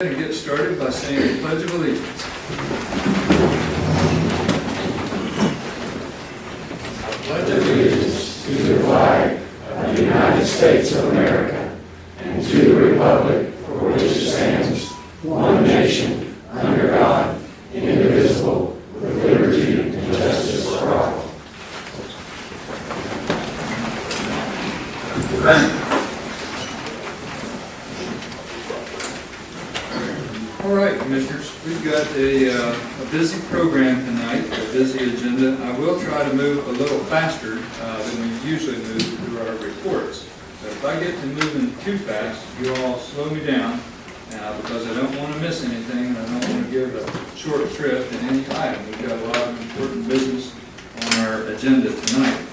And get started by saying the Pledge of Allegiance. I pledge allegiance to the flag of the United States of America and to the republic for which it stands, one nation, under God, indivisible, with liberty and justice for all. All right, Commissioners, we've got a busy program tonight, a busy agenda. I will try to move a little faster than we usually move through our reports. But if I get to moving too fast, you all slow me down because I don't want to miss anything. I don't want to give a short shrift in any item. We've got a lot of important business on our agenda tonight.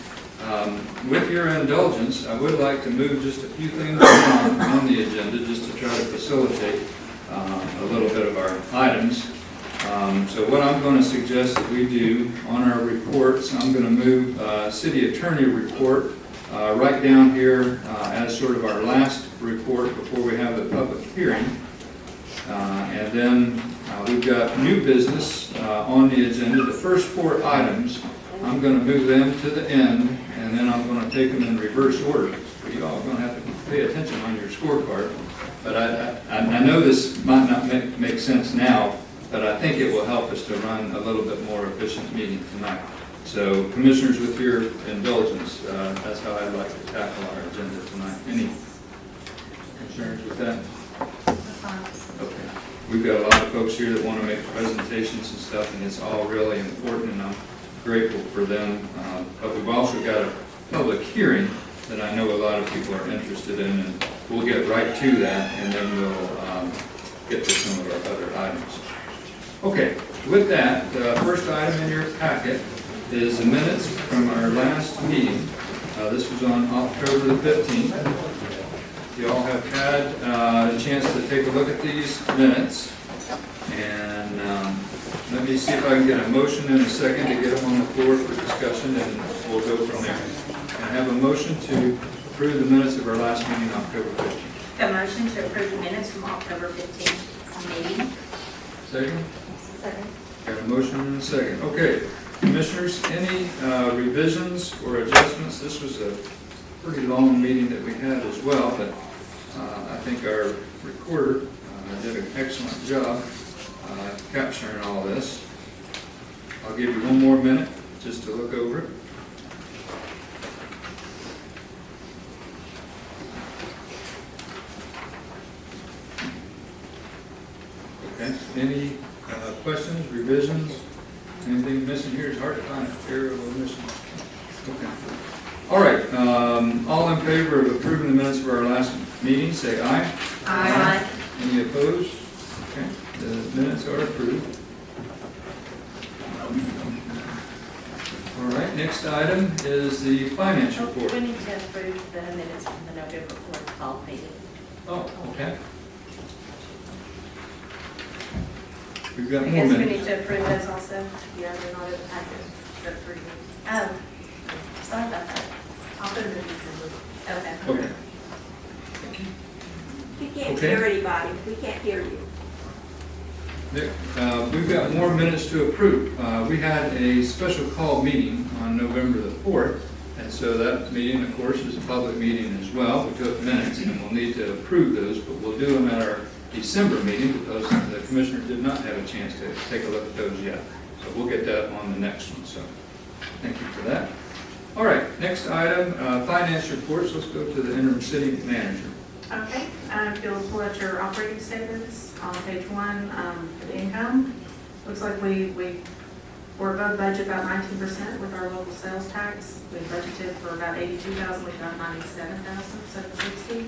With your indulgence, I would like to move just a few things on the agenda just to try to facilitate a little bit of our items. So what I'm going to suggest that we do on our reports, I'm going to move City Attorney report right down here as sort of our last report before we have the public hearing. And then we've got new business on the agenda. The first four items, I'm going to move them to the end, and then I'm going to take them in reverse order. So you all are going to have to pay attention on your scorecard. But I know this might not make sense now, but I think it will help us to run a little bit more efficient meeting tonight. So, Commissioners, with your indulgence, that's how I'd like to tackle our agenda tonight. Any concerns with that? Okay. We've got a lot of folks here that want to make presentations and stuff, and it's all really important, and I'm grateful for them. But we've also got a public hearing that I know a lot of people are interested in, and we'll get right to that, and then we'll get to some of our other items. Okay, with that, the first item in your packet is the minutes from our last meeting. This was on October the 15th. You all have had a chance to take a look at these minutes, and let me see if I can get a motion in a second to get them on the floor for discussion, and we'll go from there. I have a motion to approve the minutes of our last meeting, October 15th. A motion to approve the minutes from October 15th meeting. Second? Second. Got a motion and a second. Okay, Commissioners, any revisions or adjustments? This was a pretty long meeting that we had as well, but I think our recorder did an excellent job capturing all this. I'll give you one more minute just to look over it. Okay. Any questions, revisions? Anything missing here? It's hard to find an error or omission. Okay. All right. All in favor of approving the minutes for our last meeting, say aye. Aye. Any opposed? Okay. The minutes are approved. All right. Next item is the finance report. We need to approve the minutes from the November 4th call meeting. Oh, okay. We've got I more guess we minutes. need to approve those also. Yeah, they're not in the packet. They're for you. Oh, sorry about that. I'll put them in December. Okay. Okay. You can't Okay. hear anybody. We can't hear you. Nick, we've got more minutes to approve. We had a special call meeting on November the 4th, and so that meeting, of course, is a public meeting as well. We took minutes, and we'll need to approve those, but we'll do them at our December meeting because the Commissioners did not have a chance to take a look at those yet. So we'll get that on the next one, so thank you for that. All right, next item, finance reports. Let's go to the interim city manager. Okay, if you'll pull out your operating statements on page 1 for the income. Looks like we're above budget about 19% with our local sales tax. We budgeted for about $82,000, we got $97,760.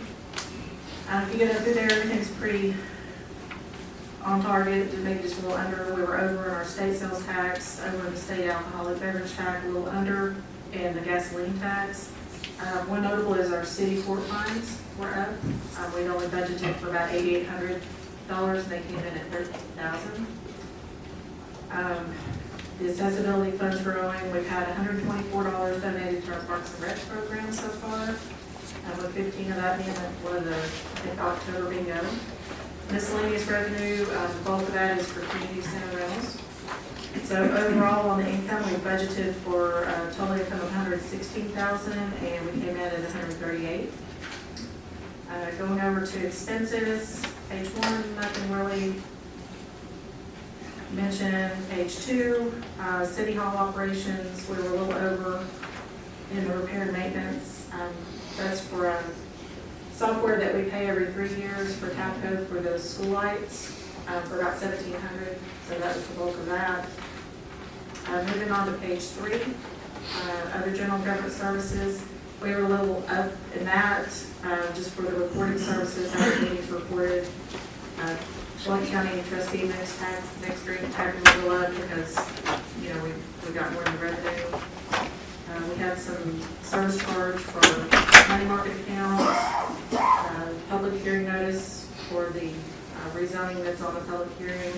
If you get up through there, everything's pretty on target, maybe just a little under. We were over in our state sales tax, over in the state alcoholic beverage tax, a little under in the gasoline tax. One notable is our city court fines were up. We'd only budgeted for about $8,800, and they came in at $13,000. The accessibility funds growing. We've had $124 donated to our Parks and Rec program so far, with 15 of that being one of the, I think, October bingo. Miscellaneous revenue, the bulk of that is for community center rentals. So overall on the income, we budgeted for a total income of $116,000 and we came in at $138,000. Going over to expenses, page 1, nothing really mentioned. Page 2, city hall operations, we were a little over in the repair and maintenance. That's for software that we pay every 3 years for Tapco for the school lights, for about $1,700. So that was the bulk of that. Moving on to page 3, other general government services. We were a little up in that, just for the reporting services, our meetings reported. Blount County trustee next green tax a little up because, you know, we got more in the revenue. We had some service charge for money market accounts, public hearing notice for the rezoning that's on the public hearing.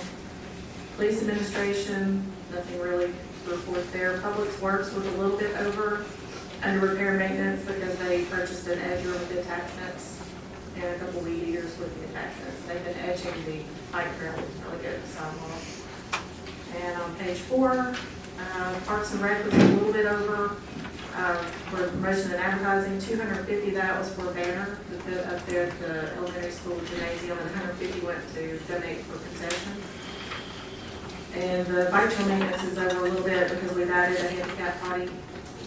Police administration, nothing really to report there. Public Works was a little bit over under repair and maintenance because they purchased an edger with the attachments and a couple weed eaters with the attachments. They've been edging the pipe really good sidewalk. And on page 4, Parks and Rec was a little bit over for promotion and advertising. $250 that was for a banner to put up there at the elementary school gymnasium, and $150 went to donate for concessions. And the bike trail maintenance is over a little bit because we've added a handicap potty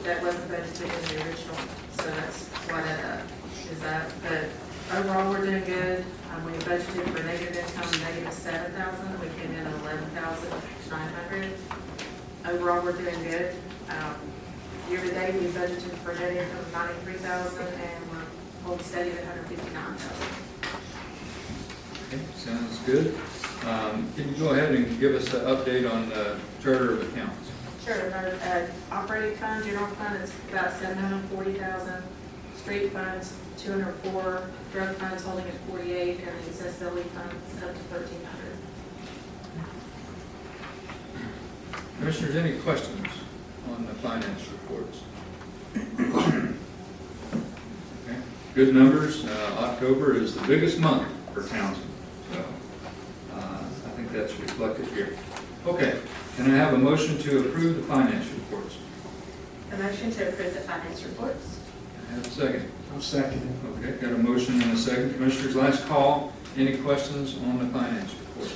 that wasn't budgeted in the original, so that's why that is that. But overall, we're doing good. We budgeted for negative income of -$7,000. We came in at $11,900. Overall, we're doing good. Year to date, we budgeted for net income of $93,000, and we're holding steady at $159,000. Okay, sounds good. Can you go ahead and give us an update on the charter of accounts? Sure, our operating fund, general fund is about $740,000, street funds 204, drug funds holding at 48, and the accessibility fund is up to 1,300. Commissioners, any questions on the finance reports? Okay, good numbers. October is the biggest month for Townsend, so I think that's reflected here. Okay, can I have a motion to approve the finance reports? A motion to approve the finance reports. I have a second. I'll second it. Okay, got a motion and a second. Commissioners, last call. Any questions on the finance report?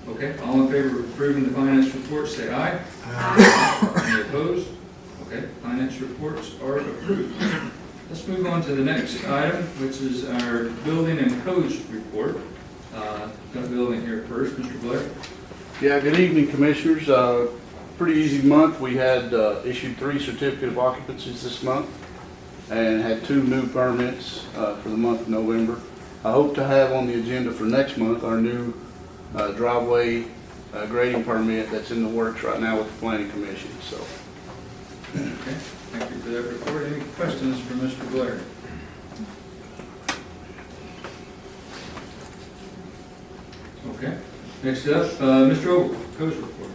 Okay, all in favor of approving the finance reports, say aye. Any opposed? Okay, finance reports are approved. Let's move on to the next item, which is our building and codes report. Got building here first, Mr. Blair. Yeah, good evening, Commissioners. Pretty easy month. We had issued 3 certificate of occupancies this month and had 2 new permits for the month of November. I hope to have on the agenda for next month our new driveway grading permit that's in the works right now with the Planning Commission. So, Okay, thank you for that report. Any questions for Mr. Blair? Okay, next up, Mr. Ogle, codes report.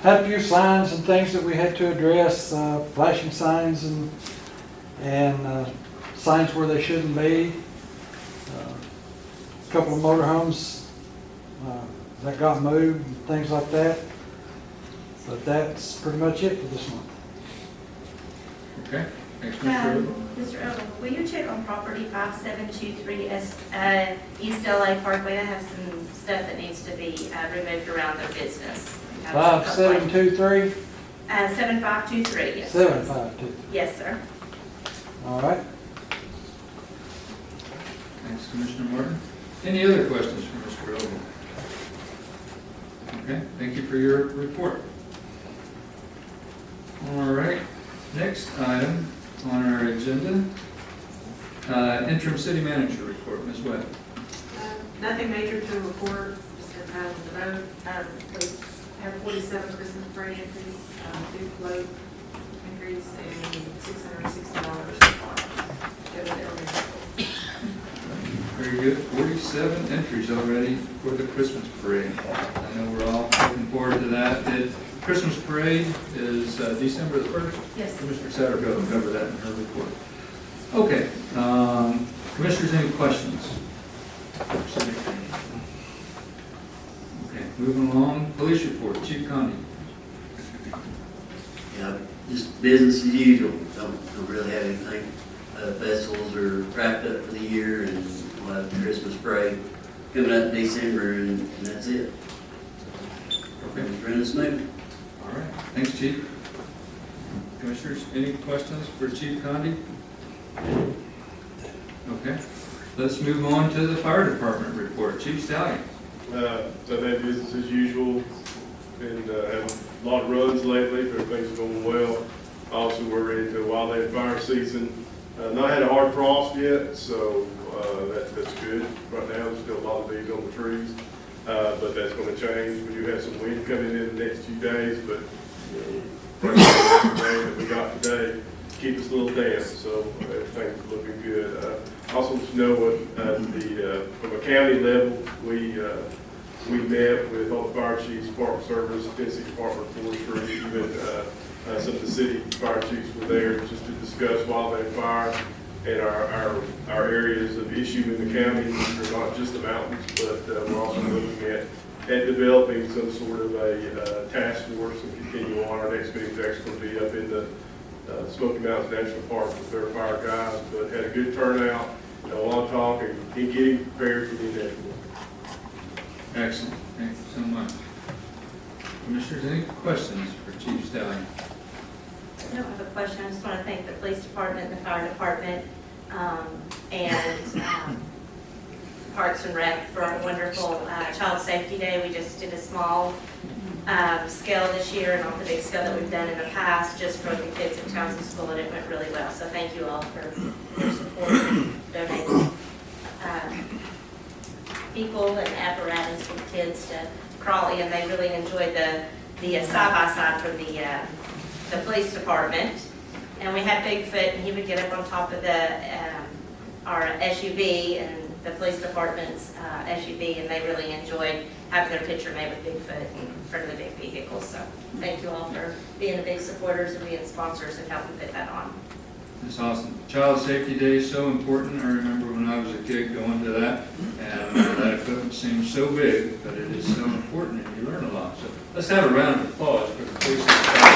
Had a few signs and things that we had to address, flashing signs and signs where they shouldn't be. A couple of motorhomes that got moved and things like that. But that's pretty much it for this month. Okay, thanks, Mr. Ogle. Mr. Ogle, will you check on property 5723 East LA Parkway? They have some stuff that needs to be removed around their business. 5723? 7523, yes. 752. Yes, sir. All right. Thanks, Commissioner Martin. Any other questions for Mr. Ogle? Okay, thank you for your report. All right, next item on our agenda, interim city manager report, Ms. Webb. Nothing major to report, just in time to vote. We have 47 Christmas parade entries, food float increase, and $660 so far. Very good, 47 entries already for the Christmas parade. I know we're all looking forward to that. The Christmas parade is December the 1st. Yes. Commissioner Satterfield will cover that in her report. Okay, commissioners, any questions? Okay, moving along, police report, Chief Conde. Yeah, just business as usual. Don't really have anything. Festivals are wrapped up for the year, and we'll have the Christmas break coming up in December, and that's it. Okay, It's running smooth. all right, thanks, Chief. Commissioners, any questions for Chief Conde? Okay, let's move on to the fire department report, Chief Stallion. So I've had business as usual, and had a lot of runs lately, but everything's going well. Also, we're ready to wildland fire season. Not had a hard frost yet, so that's good. Right now, there's still a lot of leaves on the trees, but that's going to change. We do have some wind coming in the next few days, but the rain that we got today keep us a little damp, so everything's looking good. Also, to know what from a county level, we met with all the fire chiefs, Park Service, Tennessee Department of Forestry, even some of the city fire chiefs were there just to discuss wildland fire and our areas of issue in the county. They're not just the mountains, but we're also looking at developing some sort of a task force and continue on. Our next meeting's actually going to be up in the Smoky Mountains National Park with their fire guys, but had a good turnout, a lot of talk, and getting prepared for the inevitable. Excellent, thank you so much. Commissioners, any questions for Chief Stallion? I don't have a question. I just want to thank the police department, the fire department, and Parks and Rec for a wonderful Child Safety Day. We just did a small scale this year, and not the big scale that we've done in the past, just for the kids in Townsend School, and it went really well. So thank you all for your support and donating people and apparatus for the kids to crawl in. They really enjoyed the side-by-side from the police department. And we had Bigfoot, and he would get up on top of our SUV and the police department's SUV, and they really enjoyed having their picture made with Bigfoot in front of the big vehicles. So thank you all for being the big supporters and being sponsors and helping put that on. That's awesome. Child Safety Day is so important. I remember when I was a kid going to that, and that equipment seems so big, but it is so important, and you learn a lot. So let's have a round of applause for the police and fire.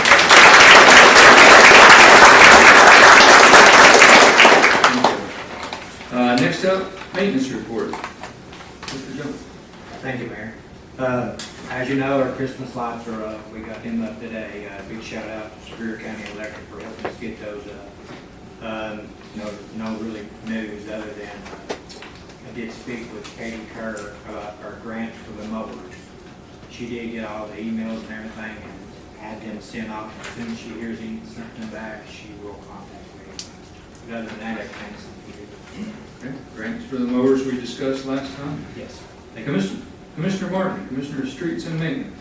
Next up, maintenance report. Mr. Jones. Thank you, Mayor. As you know, our Christmas lights are up. We got them up today. Big shout out to Superior County Electric for helping us get those up. No really news other than I did speak with Katie Kerr about our grants for the mowers. She did get all the emails and everything and had them sent off. As soon as she hears something back, she will contact me. But other than that, everything's good. Okay, grants for the mowers we discussed last time. Yes. Commissioner Martin, Commissioner of Streets and Maintenance.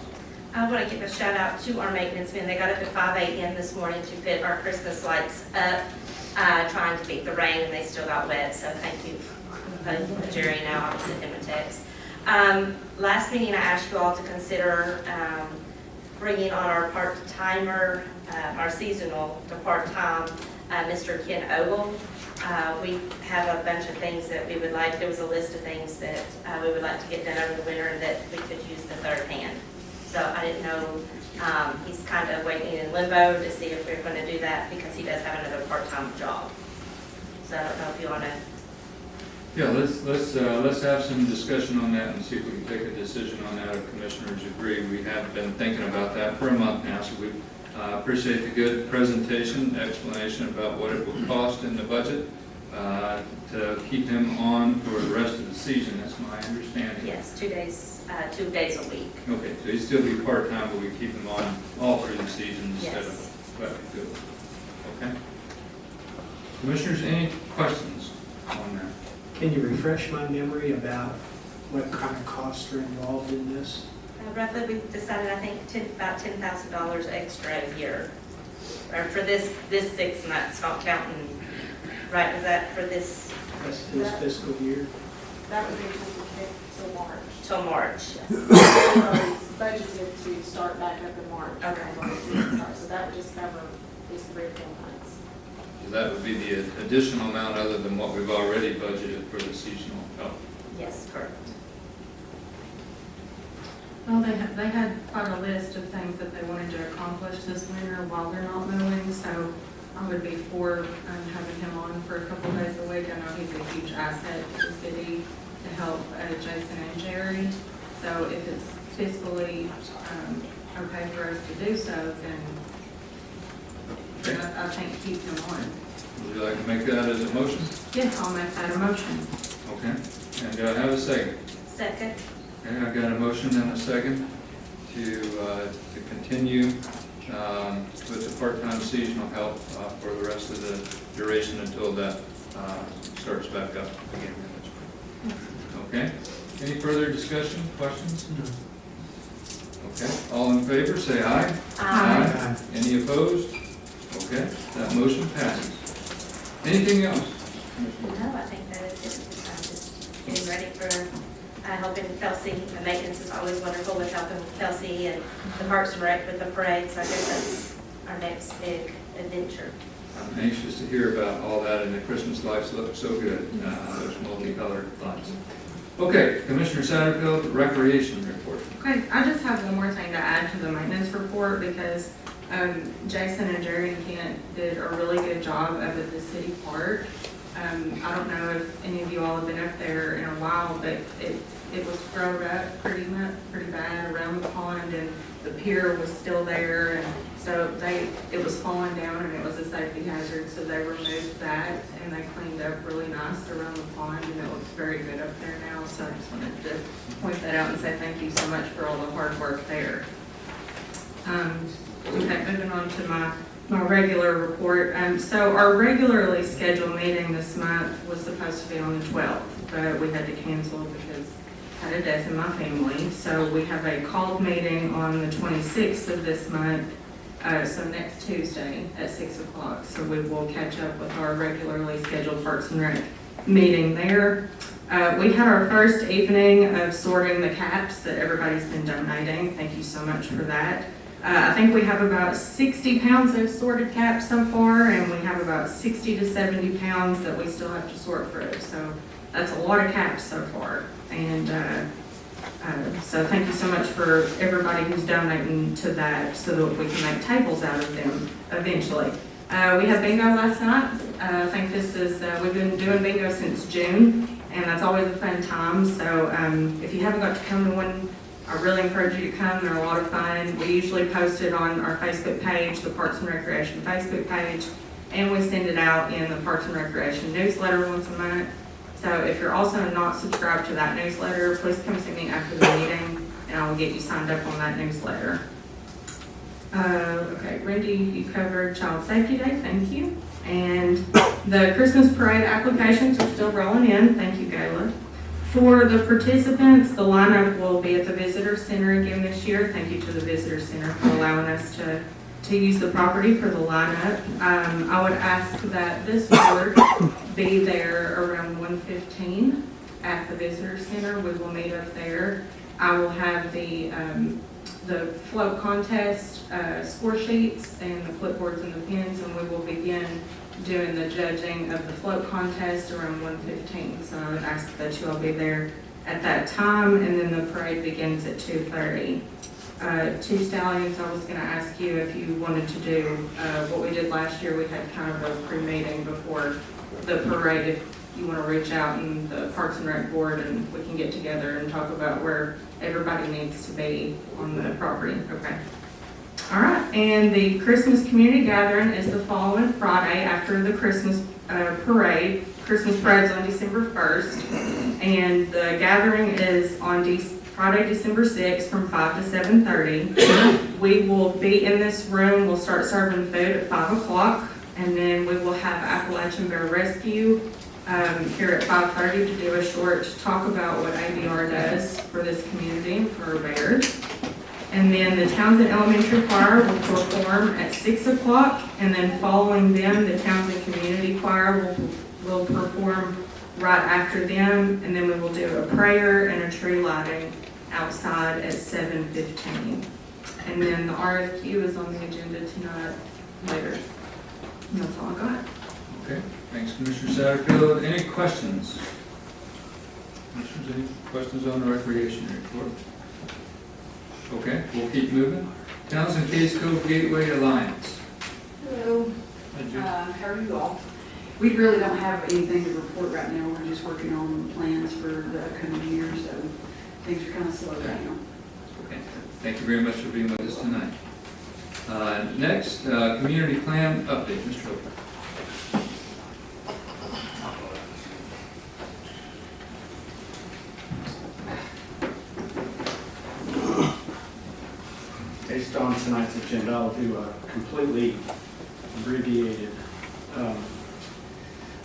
I want to give a shout out to our maintenance men. They got up at 5 a.m. this morning to put our Christmas lights up, trying to beat the rain, and they still got wet. So thank you, Jerry. Now I'll send him a text. Last meeting, I asked you all to consider bringing on our part-timer, our seasonal to part-time, Mr. Ken Ogle. We have a bunch of things that we would like. There was a list of things that we would like to get done over the winter and that we could use the third hand. So I didn't know, he's kind of waiting in limbo to see if we're going to do that because he does have another part-time job. So I don't know if you want to. Yeah, let's have some discussion on that and see if we can take a decision on that if commissioners agree. We have been thinking about that for a month now, so we appreciate the good presentation, explanation about what it will cost in the budget to keep him on for the rest of the season. That's my understanding. Yes, 2 days a week. Okay, so he'd still be part-time, but we keep him on all through the season instead Yes. of, well, good. Okay. Commissioners, any questions on that? Can you refresh my memory about what kind of costs are involved in this? Roughly, we decided, I think, about $10,000 extra a year. Or for this 6 months, not counting, right, was that for this? This fiscal year? That would be till March. Till March. It's budgeted to start back up in March. Okay. So that would just cover these 3 or 4 months. So that would be the additional amount other than what we've already budgeted for the seasonal help. Yes, correct. Well, they had quite a list of things that they wanted to accomplish this winter while they're not mowing, so I would be for having him on for a couple days a week. I know he's a huge asset to the city to help Jason and Jerry. So if it's fiscally okay for us to do so, then I think keep him on. Would you like to make that as a motion? Yes, I'll make that a motion. Okay. And do I have a second? Second. Okay, I've got a motion and a second to continue with the part-time seasonal help for the rest of the duration until that starts back up again. Okay? Any further discussion, questions? Okay, all in favor, say aye. Aye. Any opposed? Okay, that motion passes. Anything else? No, I think that is it. I'm just getting ready for helping Kelsey. The maintenance is always wonderful with helping Kelsey and the Parks and Rec with the parade, so I guess that's our next big adventure. I'm anxious to hear about all that, and the Christmas lights look so good, those multicolored lights. Okay, Commissioner Satterfield, Recreation Report. Okay, I just have one more thing to add to the maintenance report because Jason and Jerry and Kent did a really good job up at the city park. I don't know if any of you all have been up there in a while, but it was grown up pretty bad around the pond, and the pier was still there, and so it was falling down and it was a safety hazard, so they removed that and they cleaned up really nice around the pond, and it looks very good up there now. So I just wanted to point that out and say thank you so much for all the hard work there. Okay, moving on to my regular report. So our regularly scheduled meeting this month was supposed to be on the 12th, but we had to cancel because I had a death in my family. So we have a called meeting on the 26th of this month, so next Tuesday at 6 o'clock. So we will catch up with our regularly scheduled Parks and Rec meeting there. We had our first evening of sorting the caps that everybody's been donating. Thank you so much for that. I think we have about 60 pounds of sorted caps so far, and we have about 60 to 70 pounds that we still have to sort through. So that's a lot of caps so far. And so thank you so much for everybody who's donating to that so that we can make tables out of them eventually. We had bingo last night. I think this is, we've been doing bingo since June, and that's always a fun time. So if you haven't got to come to one, I really encourage you to come. They're a lot of fun. We usually post it on our Facebook page, the Parks and Recreation Facebook page, and we send it out in the Parks and Recreation newsletter once a month. So if you're also not subscribed to that newsletter, please come see me after the meeting, and I will get you signed up on that newsletter. Okay, Randy, you covered Child Safety Day. Thank you. And the Christmas parade applications are still rolling in. Thank you, Gayla. For the participants, the lineup will be at the Visitor Center again this year. Thank you to the Visitor Center for allowing us to use the property for the lineup. I would ask that this board be there around 1:15 at the Visitor Center. We will meet up there. I will have the float contest score sheets and the clipboards and the pens, and we will begin doing the judging of the float contest around 1:15. So I would ask that you all be there at that time, and then the parade begins at 2:30. Two Stallions, I was going to ask you if you wanted to do what we did last year. We had kind of a pre-meeting before the parade. If you want to reach out in the Parks and Rec board, and we can get together and talk about where everybody needs to be on the property. Okay. All right, and the Christmas community gathering is the following Friday after the Christmas parade. Christmas parade's on December 1st, and the gathering is on Friday, December 6th from 5 to 7:30. We will be in this room. We'll start serving food at 5 o'clock, and then we will have Appalachian Bear Rescue here at 5:30 to do a short talk about what ABR does for this community, for our bears. And then the Townsend Elementary Choir will perform at 6 o'clock, and then following them, the Townsend Community Choir will perform right after them, and then we will do a prayer and a tree lighting outside at 7:15. And then the RFQ is on the agenda tonight later. And that's all I got. Okay, thanks, Commissioner Satterfield. Any questions? Commissioners, any questions on the recreation report? Okay, we'll keep moving. Townsend Case Cove Gateway Alliance. Hello, Hi, Judy. how are you all? We really don't have anything to report right now. We're just working on plans for the upcoming year, so things are kind of slow right now. Okay, thank you very much for being with us tonight. Next, community plan update, Mr. Hope. Based on tonight's agenda, I'll do a completely abbreviated.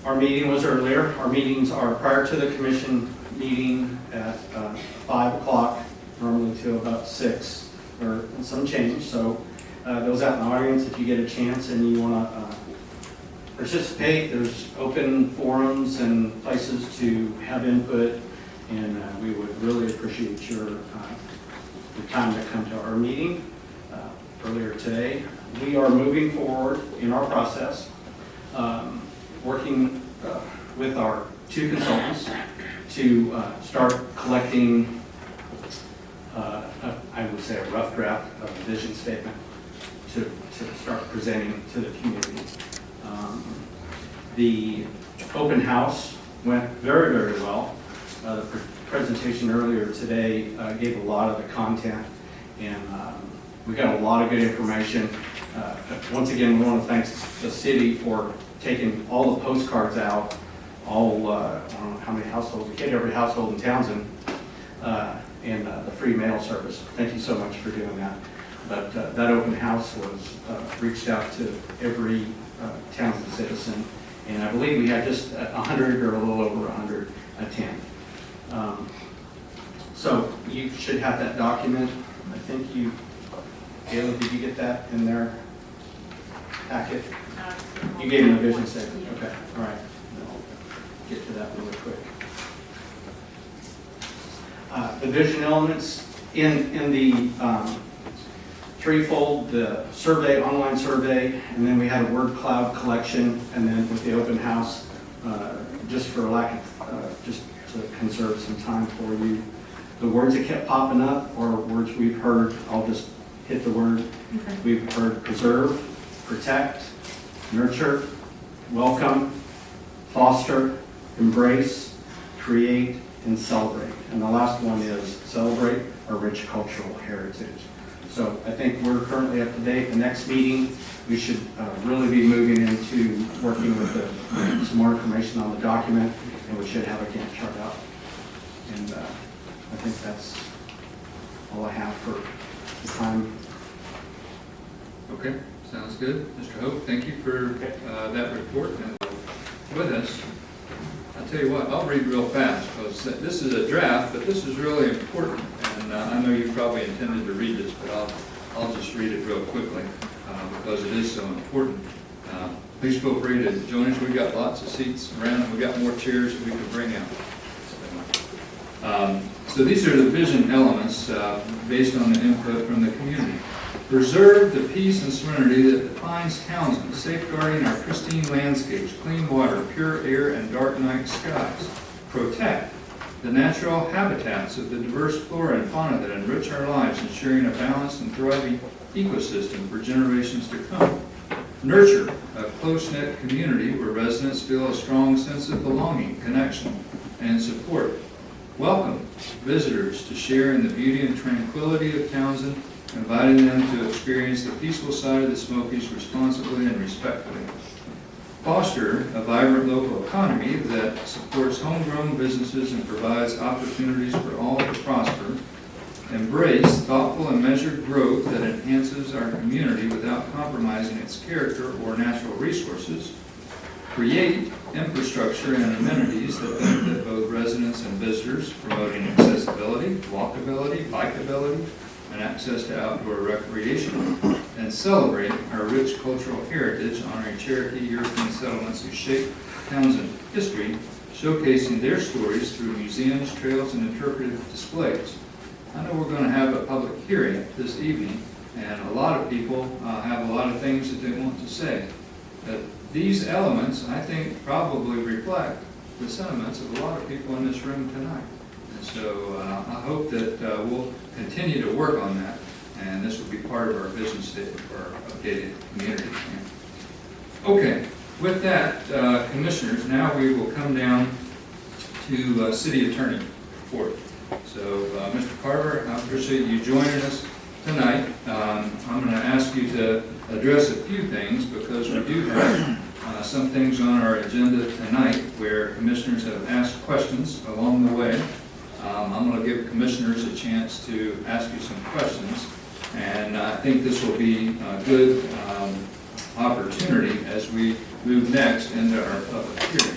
Our meeting was earlier. Our meetings are prior to the commission meeting at 5 o'clock, normally till about 6, or some change. So those out in the audience, if you get a chance and you want to participate, there's open forums and places to have input, and we would really appreciate your time to come to our meeting earlier today. We are moving forward in our process, working with our 2 consultants to start collecting, I would say, a rough draft of the vision statement to start presenting to the community. The open house went very, very well. The presentation earlier today gave a lot of the content, and we got a lot of good information. Once again, we want to thank the city for taking all the postcards out, I don't know how many households, we hit every household in Townsend, and the free mail service. Thank you so much for doing that. But that open house was reached out to every Townsend citizen, and I believe we had just 100 or a little over 100 attend. So you should have that document. I think you, Gail, did you get that in their packet? You gave them the vision statement? Okay, all right. I'll get to that really quick. The vision elements in the threefold, the survey, online survey, and then we had a word cloud collection, and then with the open house, just for lack of, just to conserve some time for you. The words that kept popping up are words we've heard. I'll just hit the word. Okay. We've heard preserve, protect, nurture, welcome, foster, embrace, create, and celebrate. And the last one is celebrate our rich cultural heritage. So I think we're currently up to date. The next meeting, we should really be moving into working with some more information on the document, and we should have a Gantt chart out. And I think that's all I have for the time. Okay, sounds good. Mr. Hope, thank you for that report and with us. I'll tell you what, I'll read real fast because this is a draft, but this is really important. And I know you probably intended to read this, but I'll just read it real quickly because it is so important. Please feel free to join us. We've got lots of seats around and we've got more chairs that we can bring out. So these are the vision elements based on the input from the community. Preserve the peace and serenity that defines Townsend, safeguarding our pristine landscapes, clean water, pure air, and dark night skies. Protect the natural habitats of the diverse flora and fauna that enrich our lives, ensuring a balanced and thriving ecosystem for generations to come. Nurture a close-knit community where residents feel a strong sense of belonging, connection, and support. Welcome visitors to share in the beauty and tranquility of Townsend, inviting them to experience the peaceful side of the Smokies responsibly and respectfully. Foster a vibrant local economy that supports homegrown businesses and provides opportunities for all to prosper. Embrace thoughtful and measured growth that enhances our community without compromising its character or natural resources. Create infrastructure and amenities that benefit both residents and visitors, promoting accessibility, walkability, bikeability, and access to outdoor recreation, and celebrate our rich cultural heritage, honoring Cherokee European settlements who shaped Townsend history, showcasing their stories through museums, trails, and interpretive displays. I know we're going to have a public hearing this evening, and a lot of people have a lot of things that they want to say. these elements, I think, probably reflect the sentiments of a lot of people in this room tonight. And so I hope that we'll continue to work on that, and this will be part of our vision statement for our updated community plan. Okay, with that, Commissioners, now we will come down to City Attorney report. So, Mr. Carver, I appreciate you joining us tonight. I'm going to ask you to address a few things because we do have some things on our agenda tonight where commissioners have asked questions along the way. I'm going to give commissioners a chance to ask you some questions, and I think this will be a good opportunity as we move next into our public hearing.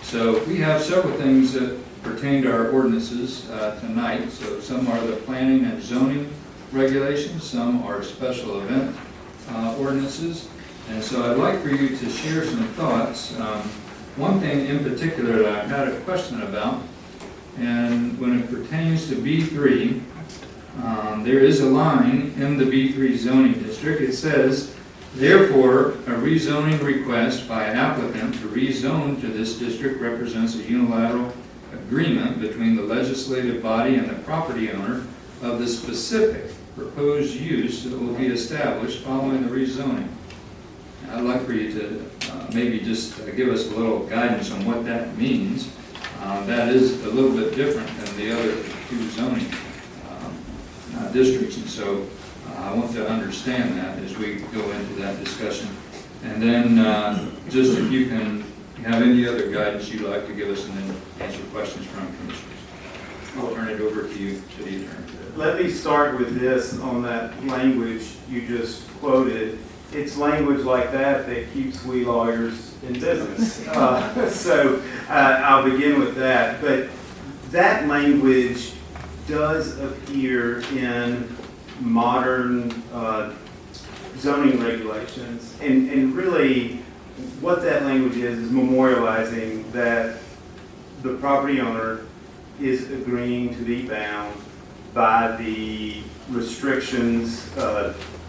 So we have several things that pertain to our ordinances tonight. So some are the planning and zoning regulations, some are special event ordinances. And so I'd like for you to share some thoughts. One thing in particular that I've had a question about, and when it pertains to B3, there is a line in the B3 zoning district. It says, therefore, a rezoning request by applicant to rezone to this district represents a unilateral agreement between the legislative body and the property owner of the specific proposed use that will be established following the rezoning. I'd like for you to maybe just give us a little guidance on what that means. That is a little bit different than the other two zoning districts, and so I want to understand that as we go into that discussion. And then just if you can have any other guidance you'd like to give us and then answer questions from commissioners. I'll turn it over to you, City Attorney. Let me start with this on that language you just quoted. It's language like that that keeps we lawyers in business. So I'll begin with that. But that language does appear in modern zoning regulations. And really what that language is memorializing that the property owner is agreeing to be bound by the restrictions,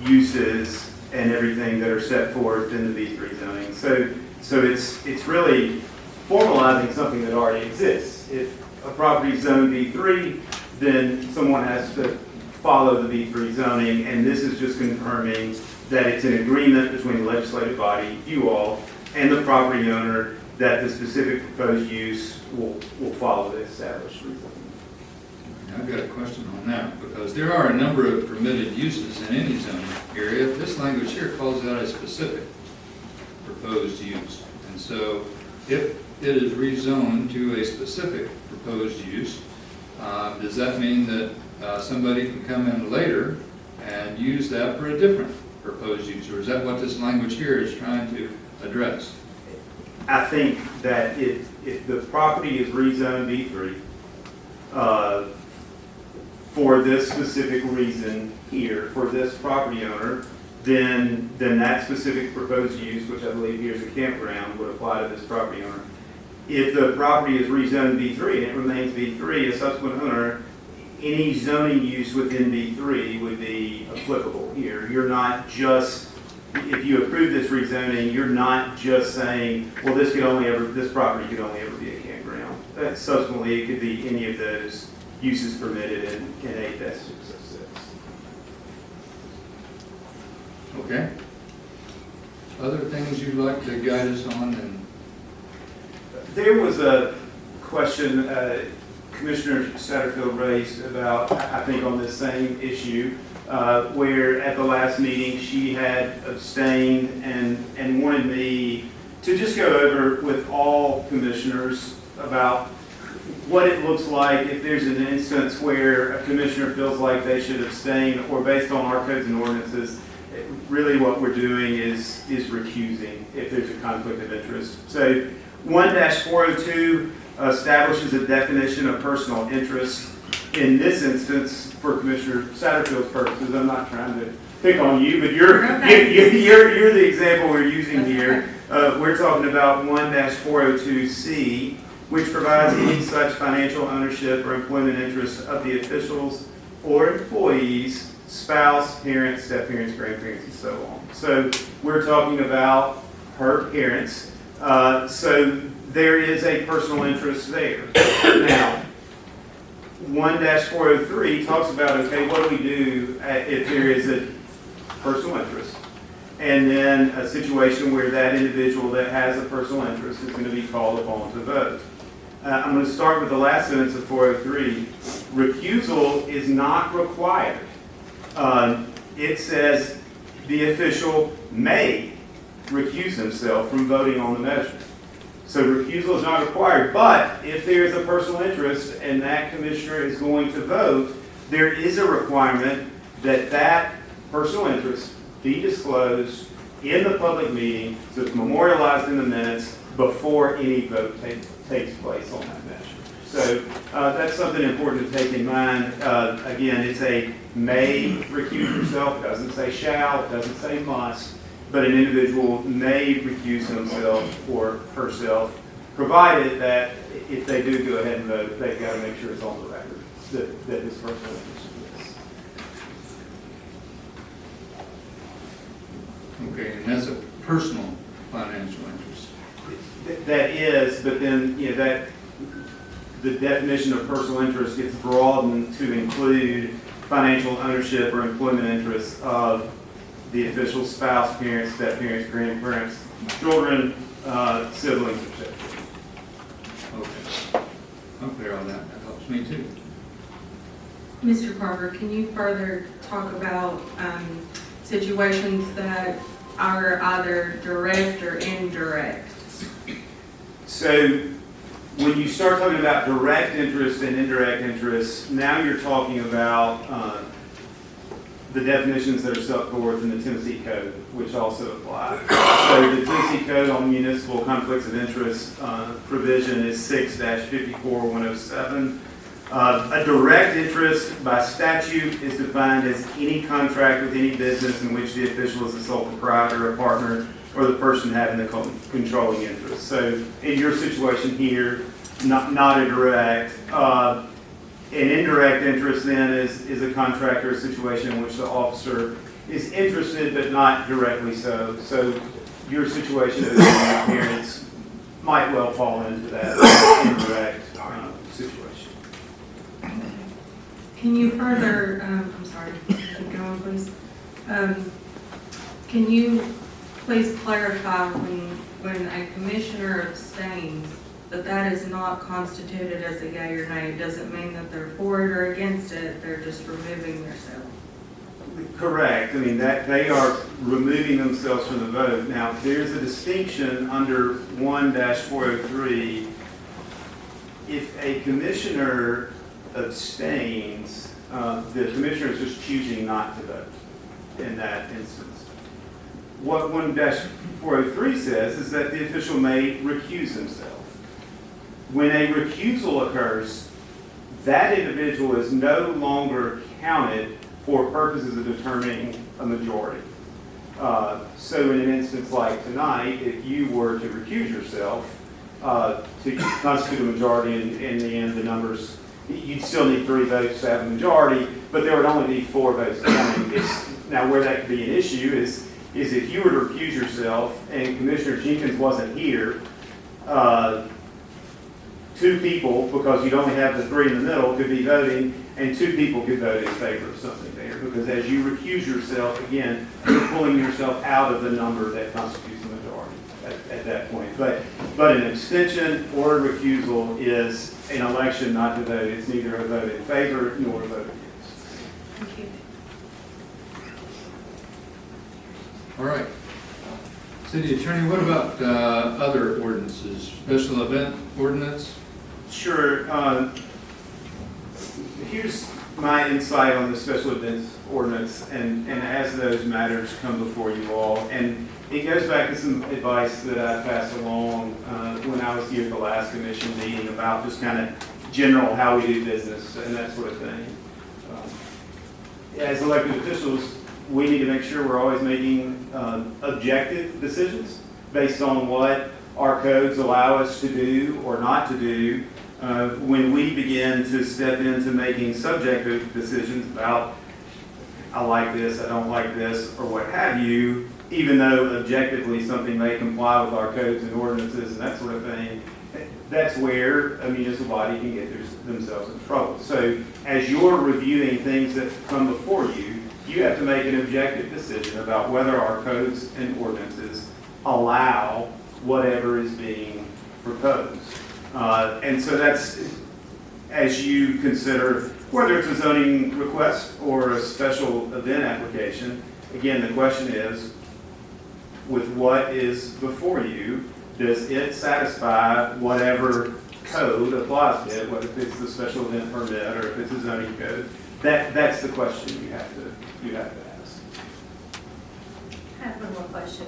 uses, and everything that are set forth in the B3 zoning. So it's really formalizing something that already exists. If a property is zoned B3, then someone has to follow the B3 zoning, and this is just confirming that it's an agreement between the legislative body, you all, and the property owner that the specific proposed use will follow the established rezoning. I've got a question on that because there are a number of permitted uses in any zoning area. This language here calls out a specific proposed use. And so if it is rezoned to a specific proposed use, does that mean that somebody can come in later and use that for a different proposed use? Or is that what this language here is trying to address? I think that if the property is rezoned B3, for this specific reason here, for this property owner, then that specific proposed use, which I believe here is a campground, would apply to this property owner. If the property is rezoned B3 and it remains B3, a subsequent owner, any zoning use within B3 would be applicable here. You're not just, if you approve this rezoning, you're not just saying, well, this property could only ever be a campground. Subsequently, it could be any of those uses permitted in 8-606. Okay. Other things you'd like to guide us on? There was a question Commissioner Satterfield raised about, I think, on this same issue, where at the last meeting she had abstained and wanted me to just go over with all commissioners about what it looks like if there's an instance where a commissioner feels like they should abstain, or based on our codes and ordinances, really what we're doing is recusing if there's a conflict of interest. So 1-402 establishes a definition of personal interest. In this instance, for Commissioner Satterfield's purposes, I'm not trying to pick on you, but you're the example we're using here. We're talking about 1-402C, which provides any such financial ownership or employment interests of the officials or employees, spouse, parents, step-parents, grandparents, and so on. So we're talking about her parents. So there is a personal interest there. Now, 1-403 talks about, okay, what do we do if there is a personal interest? And then a situation where that individual that has a personal interest is going to be called upon to vote. I'm going to start with the last sentence of 403. Recusal is not required. It says the official may recuse himself from voting on the measure. So recusal is not required, but if there is a personal interest and that commissioner is going to vote, there is a requirement that that personal interest be disclosed in the public meeting, so it's memorialized in the minutes before any vote takes place on that measure. So that's something important to take in mind. Again, it's a may recuse yourself. It doesn't say shall. It doesn't say must. But an individual may recuse himself or herself, provided that if they do go ahead and vote, they've got to make sure it's on the record that this personal interest is. Okay, and that's a personal financial interest. That is, but then, you know, that the definition of personal interest gets broadened to include financial ownership or employment interests of the official spouse, parents, step-parents, grandparents, children, siblings, etc. Okay. I'm clear on that. That helps me too. Mr. Carver, can you further talk about situations that are either direct or indirect? So when you start talking about direct interest and indirect interest, now you're talking about the definitions that are set forth in the Tennessee Code, which also apply. So the Tennessee Code on Municipal Conflicts of Interest provision is 6-54107. A direct interest by statute is defined as any contract with any business in which the official is the sole proprietor, a partner, or the person having the controlling interest. So in your situation here, not a direct. An indirect interest then is a contract or a situation in which the officer is interested but not directly so. So your situation as parents might well fall into that indirect situation. Can you further, I'm sorry, keep going, please. Can you please clarify when a commissioner abstains, that is not constituted as a yea or nay? It doesn't mean that they're for it or against it, they're just removing themselves. Correct. I mean, that they are removing themselves from the vote. Now, there's a distinction under 1-403. If a commissioner abstains, the commissioner is just choosing not to vote in that instance. What 1-403 says is that the official may recuse himself. When a recusal occurs, that individual is no longer counted for purposes of determining a majority. So in an instance like tonight, if you were to recuse yourself to constitute a majority, in the end the numbers, you'd still need 3 votes to have a majority, but there would only be 4 votes counting. Now where that could be an issue is if you were to recuse yourself and Commissioner Jenkins wasn't here, 2 people, because you'd only have the 3 in the middle, could be voting, and 2 people could vote in favor of something there. Because as you recuse yourself, again, you're pulling yourself out of the number that constitutes the majority at that point. But an abstention or a recusal is an election not to vote. It's neither a vote in favor nor a vote against. Thank you. All right. City Attorney, what about other ordinances? Special event ordinance? Sure. Here's my insight on the special events ordinance, and as those matters come before you all, and it goes back to some advice that I passed along when I was here at the last commission meeting about just kind of general how we do business and that sort of thing. As elected officials, we need to make sure we're always making objective decisions based on what our codes allow us to do or not to do. When we begin to step into making subjective decisions about, I like this, I don't like this, or what have you, even though objectively something may comply with our codes and ordinances and that sort of thing, that's where a municipal body can get themselves in trouble. So as you're reviewing things that come before you, you have to make an objective decision about whether our codes and ordinances allow whatever is being proposed. And so that's, as you consider whether it's a zoning request or a special event application, again, the question is, with what is before you, does it satisfy whatever code applies to it, whether it's the special event permit or if it's a zoning code? That's the question you have to ask. I have one more question.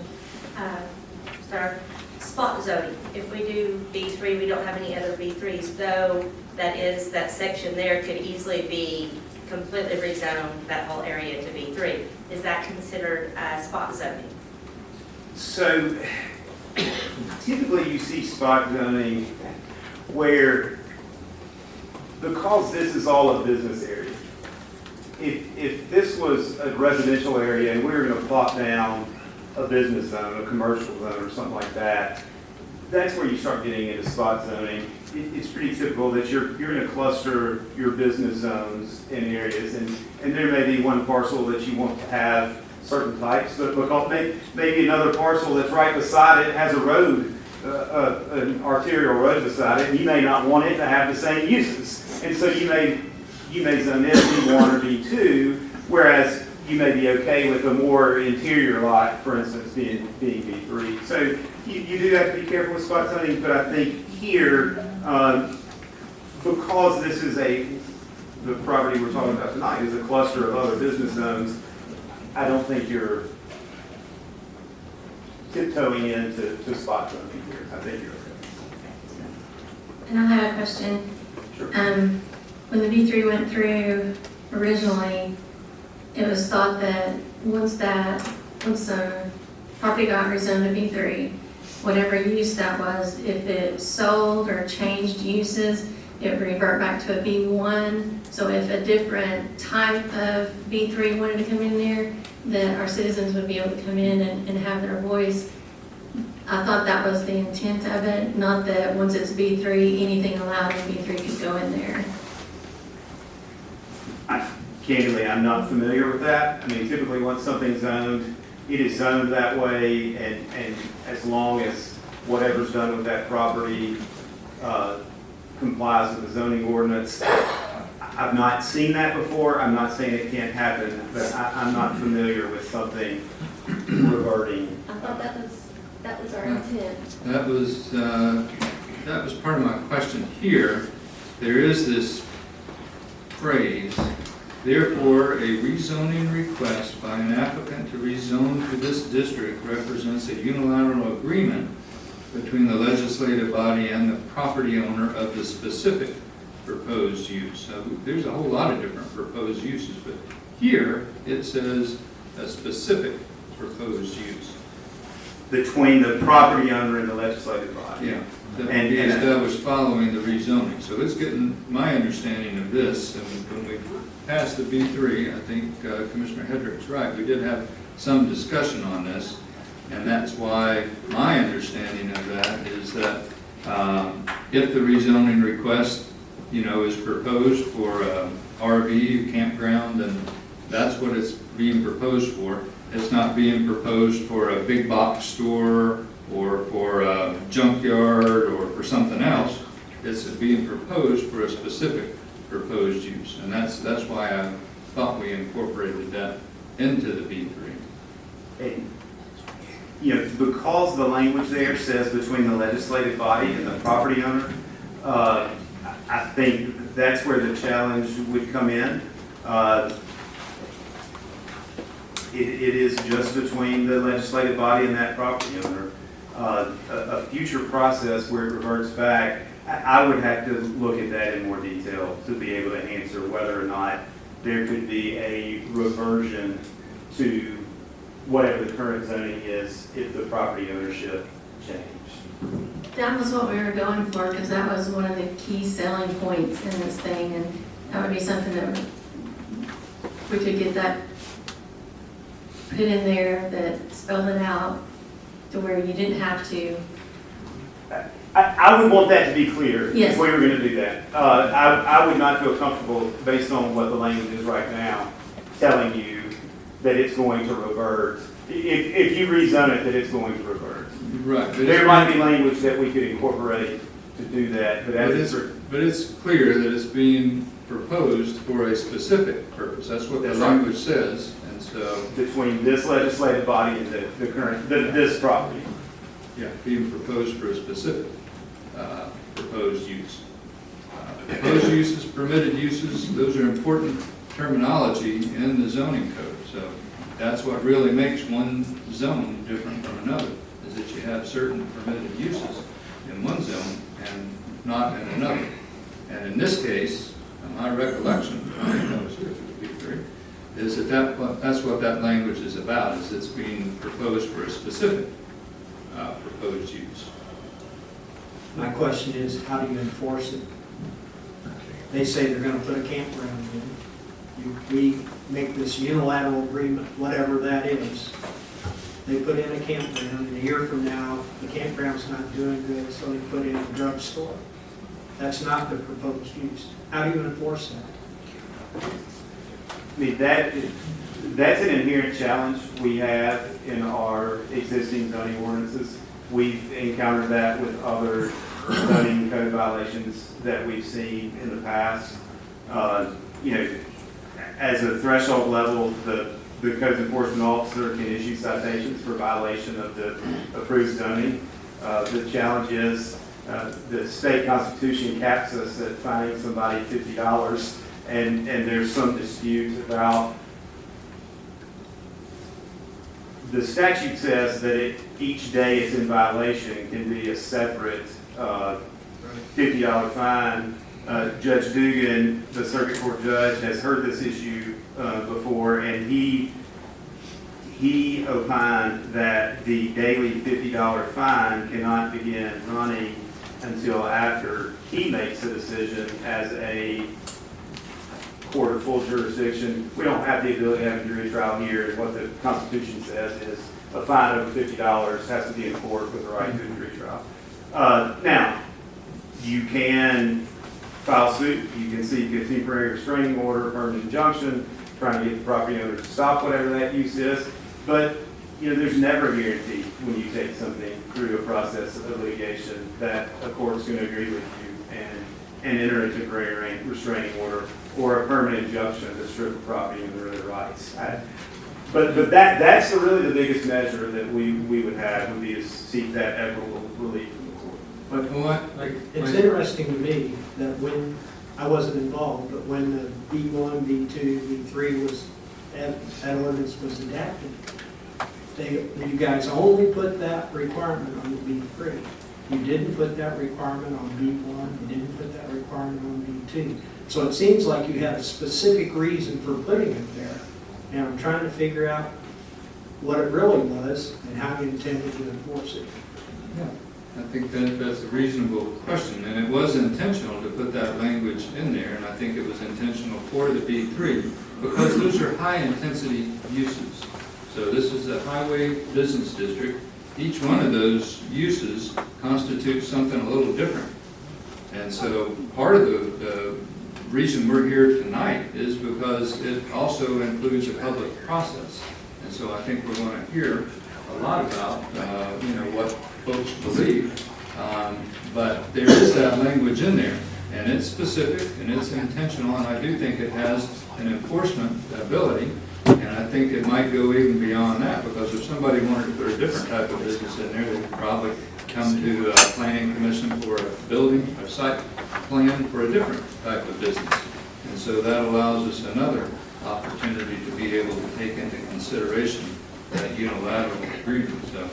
Sir, spot zoning. If we do B3, we don't have any other B3s, though that section there could easily be completely rezoned, that whole area to B3. Is that considered spot zoning? So typically you see spot zoning where, because this is all a business area, if this was a residential area and we were going to plot down a business zone, a commercial zone or something like that, that's where you start getting into spot zoning. It's pretty typical that you're going to cluster your business zones in areas, and there may be one parcel that you want to have certain types, but because maybe another parcel that's right beside it has a road, an arterial road beside it, and you may not want it to have the same uses. And so you may zone it B1 or B2, whereas you may be okay with a more interior lot, for instance, being B3. So you do have to be careful with spot zoning, but I think here, because this is the property we're talking about tonight is a cluster of other business zones, I don't think you're tiptoeing into spot zoning here. I think you're okay. And I have a question. Sure. When the B3 went through originally, it was thought that once the property got rezoned to B3, whatever use that was, if it sold or changed uses, it would revert back to a B1. So if a different type of B3 wanted to come in there, that our citizens would be able to come in and have their voice. I thought that was the intent of it, not that once it's B3, anything allowed in B3 could go in there. Candidly, I'm not familiar with that. I mean, typically once something's zoned, it is zoned that way, and as long as whatever's done with that property complies with the zoning ordinance. I've not seen that before. I'm not saying it can't happen, but I'm not familiar with something reverting. I thought that was our intent. That was part of my question here. There is this phrase, therefore, a rezoning request by an applicant to rezone to this district represents a unilateral agreement between the legislative body and the property owner of the specific proposed use. So there's a whole lot of different proposed uses, but here it says a specific proposed use. Between the property owner and the legislative body. Yeah, that would be established following the rezoning. So it's getting my understanding of this, and when we passed the B3, I think Commissioner Hedrick's right, we did have some discussion on this, and that's why my understanding of that is that if the rezoning request, is proposed for RV campground, then that's what it's being proposed for. It's not being proposed for a big box store or for a junkyard or for something else. It's being proposed for a specific proposed use, and that's why I thought we incorporated that into the B3. And, because the language there says between the legislative body and the property owner, I think that's where the challenge would come in. It is just between the legislative body and that property owner. A future process where it reverts back, I would have to look at that in more detail to be able to answer whether or not there could be a reversion to whatever the current zoning is if the property ownership changed. That was what we were going for, because that was one of the key selling points in this thing, and that would be something that we could get that put in there that spelled it out to where you didn't have to? I would want that to be clear. Yes. If we were going to do that. I would not feel comfortable, based on what the language is right now, telling you that it's going to revert. If you rezone it, that it's going to revert. Right. but There it's- might be language that we could incorporate to do that, but as it's, But it's clear that it's being proposed for a specific purpose. That's what the That's right. language says, and so, between this legislative body and the current, this property. yeah, being proposed for a specific proposed use. Proposed uses, permitted uses, those are important terminology in the zoning code. So that's what really makes one zone different from another, is that you have certain permitted uses in one zone and not in another. And in this case, my recollection, I think I was here for the B3, is that's what that language is about, is it's being proposed for a specific proposed use. My question is, how do you enforce it? They say they're gonna put a campground in. We make this unilateral agreement, whatever that is. They put in a campground, and a year from now, the campground's not doing good, so they put in a drugstore. That's not the proposed use. How do you enforce that? I mean, that's an inherent challenge we have in our existing zoning ordinances. We've encountered that with other zoning code violations that we've seen in the past. You know, as a threshold level, the code enforcement officer can issue citations for violation of the approved zoning. The challenge is the state constitution caps us at fining somebody $50, and there's some dispute about. The statute says that each day it's in violation can be a separate $50 fine. Judge Dugan, the circuit court judge, has heard this issue before, and he opined that the daily $50 fine cannot begin running until after he makes a decision as a court of full jurisdiction. We don't have the ability to have a jury trial here. What the Constitution says is a fine over $50 has to be in court with the right to a jury trial. Now, you can file suit. You can seek a temporary restraining order, permanent injunction, trying to get the property owner to stop whatever that use is. But you know, there's never a guarantee when you take something through a process of litigation that a court's going to agree with you and enter a temporary restraining order or a permanent injunction to strip the property of their other rights. But that's really the biggest measure that we would have, would be to seek that equitable relief from the court. But It's interesting to me that when, I wasn't involved, but when the B1, B2, B3 was, that ordinance was adapted, you guys only put that requirement on the B3. You didn't put that requirement on B1, you didn't put that requirement on B2. So it seems like you had a specific reason for putting it there. And I'm trying to figure out what it really was and how you intended to enforce it. I think that's a reasonable question, and it was intentional to put that language in there, and I think it was intentional for the B3, because those are high-intensity uses. So this is a highway business district. Each one of those uses constitutes something a little different. And so part of the reason we're here tonight is because it also includes a public process. And so I think we're going to hear a lot about, what folks believe. But there is that language in there, and it's specific and it's intentional, and I do think it has an enforcement ability. And I think it might go even beyond that, because if somebody wanted to put a different type of business in there, they could probably come to a planning commission for a building, a site plan for a different type of business. And so that allows us another opportunity to be able to take into consideration that unilateral agreement. So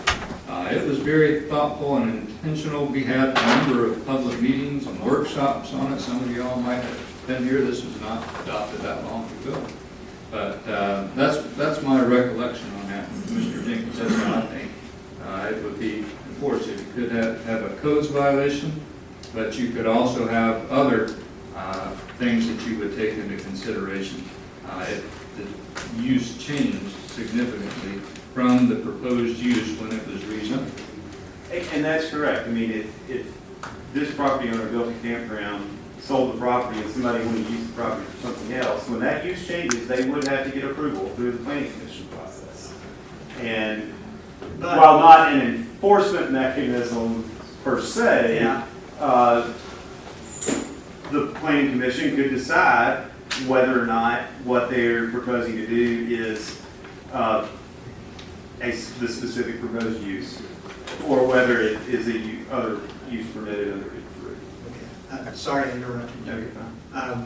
it was very thoughtful and intentional. We had a number of public meetings and workshops on it. Some of you all might have been here. This was not adopted that long ago. But that's my recollection on that. Mr. Jenkins, that's what I think. It would be enforced. You could have a codes violation, but you could also have other things that you would take into consideration if the use changed significantly from the proposed use when it was rezoned. And that's correct. I mean, if this property owner built a campground, sold the property, and somebody wanted to use the property for something else, when that use changes, they would have to get approval through the planning commission process. And while not an enforcement mechanism per se, the planning commission could decide whether or not what they're proposing to do is the specific proposed use, or whether it is other use permitted under B3. Sorry to interrupt you. No, you're fine.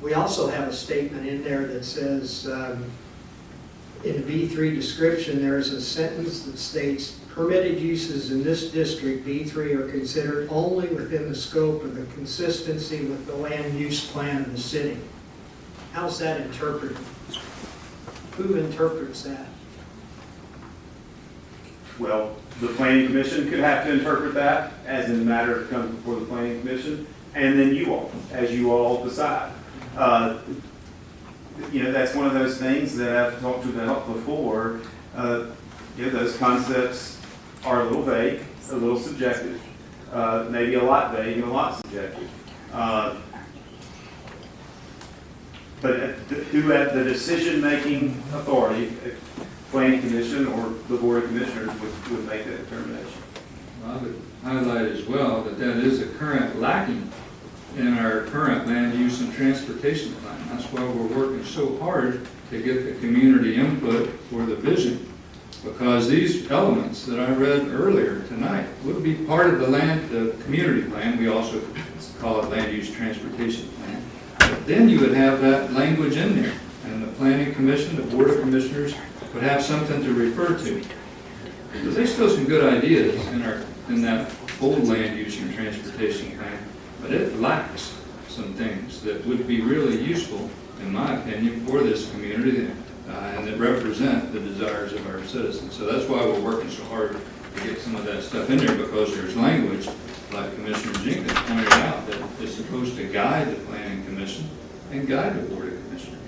We also have a statement in there that says, in the B3 description, there is a sentence that states, permitted uses in this district, B3, are considered only within the scope of the consistency with the land use plan of the city. How's that interpreted? Who interprets that? Well, the planning commission could have to interpret that as in the matter that comes before the planning commission, and then you all, as you all decide. That's one of those things that I've talked about before. Those concepts are a little vague, a little subjective, maybe a lot vague and a lot subjective. But who had the decision-making authority, planning commission or the board of commissioners would make that determination. I would highlight as well that that is a current lacking in our current land use and transportation plan. That's why we're working so hard to get the community input for the vision. Because these elements that I read earlier tonight would be part of the community plan. We also call it land use transportation plan. But then you would have that language in there, and the planning commission, the board of commissioners, would have something to refer to. Because there's still some good ideas in that old land use and transportation plan, but it lacks some things that would be really useful, in my opinion, for this community and that represent the desires of our citizens. So that's why we're working so hard to get some of that stuff in there, because there's language, like Commissioner Jenkins pointed out, that is supposed to guide the planning commission and guide the board of commissioners.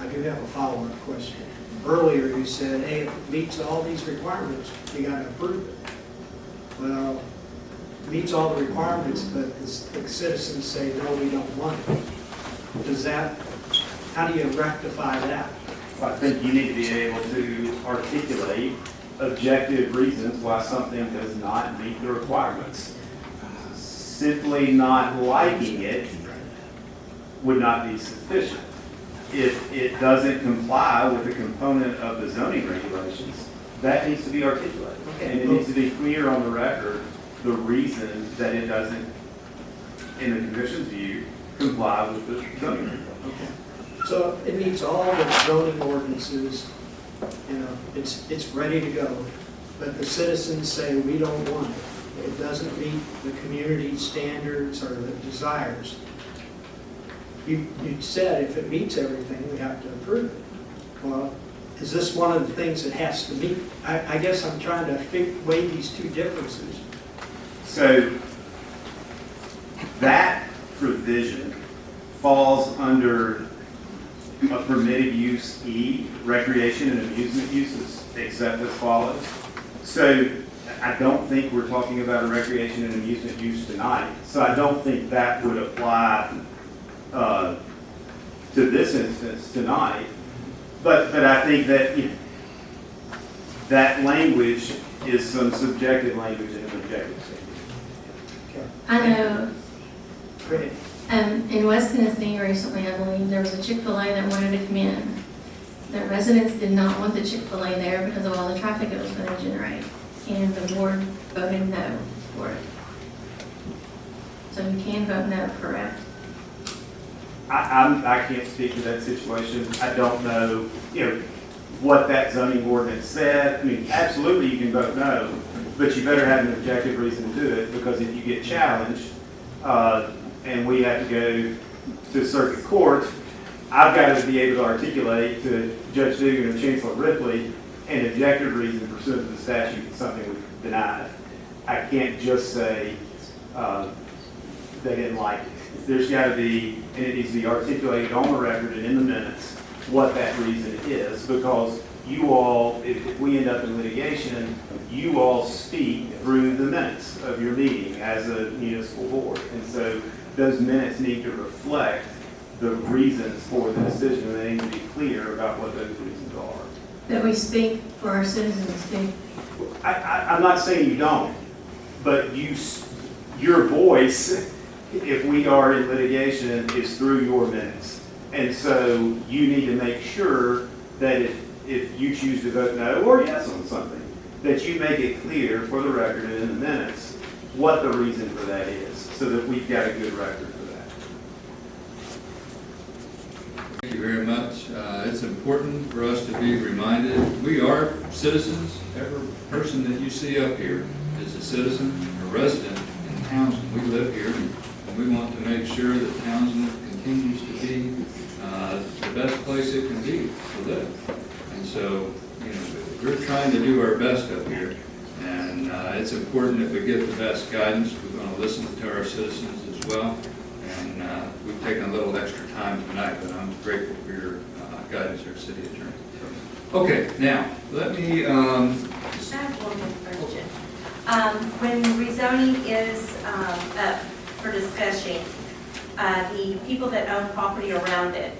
I do have a follow-up question. Earlier you said, hey, if it meets all these requirements, you gotta approve it. Well, it meets all the requirements, but the citizens say, no, we don't want it. How do you rectify that? I think you need to be able to articulate objective reasons why something does not meet the requirements. Simply not liking it would not be sufficient. If it doesn't comply with a component of the zoning regulations, that needs to be articulated. And it needs to be clear on the record the reason that it doesn't, in the commission's view, comply with the zoning regulations. So it meets all the zoning ordinances, it's ready to go, but the citizens say, we don't want it. It doesn't meet the community standards or the desires. You said if it meets everything, we have to approve it. Well, is this one of the things that has to meet? I guess I'm trying to weigh these two differences. So that provision falls under a permitted use E, recreation and amusement uses, except as follows. So I don't think we're talking about a recreation and amusement use tonight. So I don't think that would apply to this instance tonight. But I think that that language is some subjective language and an objective statement. I know, Great. in West Tennessee recently, I believe, there was a Chick-fil-A that wanted to come in. The residents did not want the Chick-fil-A there because of all the traffic it was going to generate, and the board voted no for it. So you can vote no, correct? I can't speak to that situation. I don't know, what that zoning ordinance said. I mean, absolutely you can vote no, but you better have an objective reason to do it, because if you get challenged, and we have to go to circuit court, I've got to be able to articulate to Judge Dugan and Chancellor Ripley an objective reason pursuant to the statute that something was denied. I can't just say they didn't like it. There's got to be, and it needs to be articulated on the record and in the minutes, what that reason is, because you all, if we end up in litigation, you all speak through the minutes of your meeting as a municipal board. And so those minutes need to reflect the reasons for the decision, and they need to be clear about what those reasons are. That we speak for our citizens too. I'm not saying you don't, but your voice, if we are in litigation, is through your minutes. And so you need to make sure that if you choose to vote no or yes on something, that you make it clear for the record and in the minutes what the reason for that is, so that we've got a good record for that. Thank you very much. It's important for us to be reminded, we are citizens. Every person that you see up here is a citizen, a resident in Townsend. We live here, and we want to make sure that Townsend continues to be the best place it can be to live. And so, we're trying to do our best up here, and it's important that we get the best guidance. We're going to listen to our citizens as well, and we've taken a little extra time tonight, but I'm grateful for your guidance, our city attorney. Okay, now, let me... I have one more question. When rezoning is up for discussion, the people that own property around it,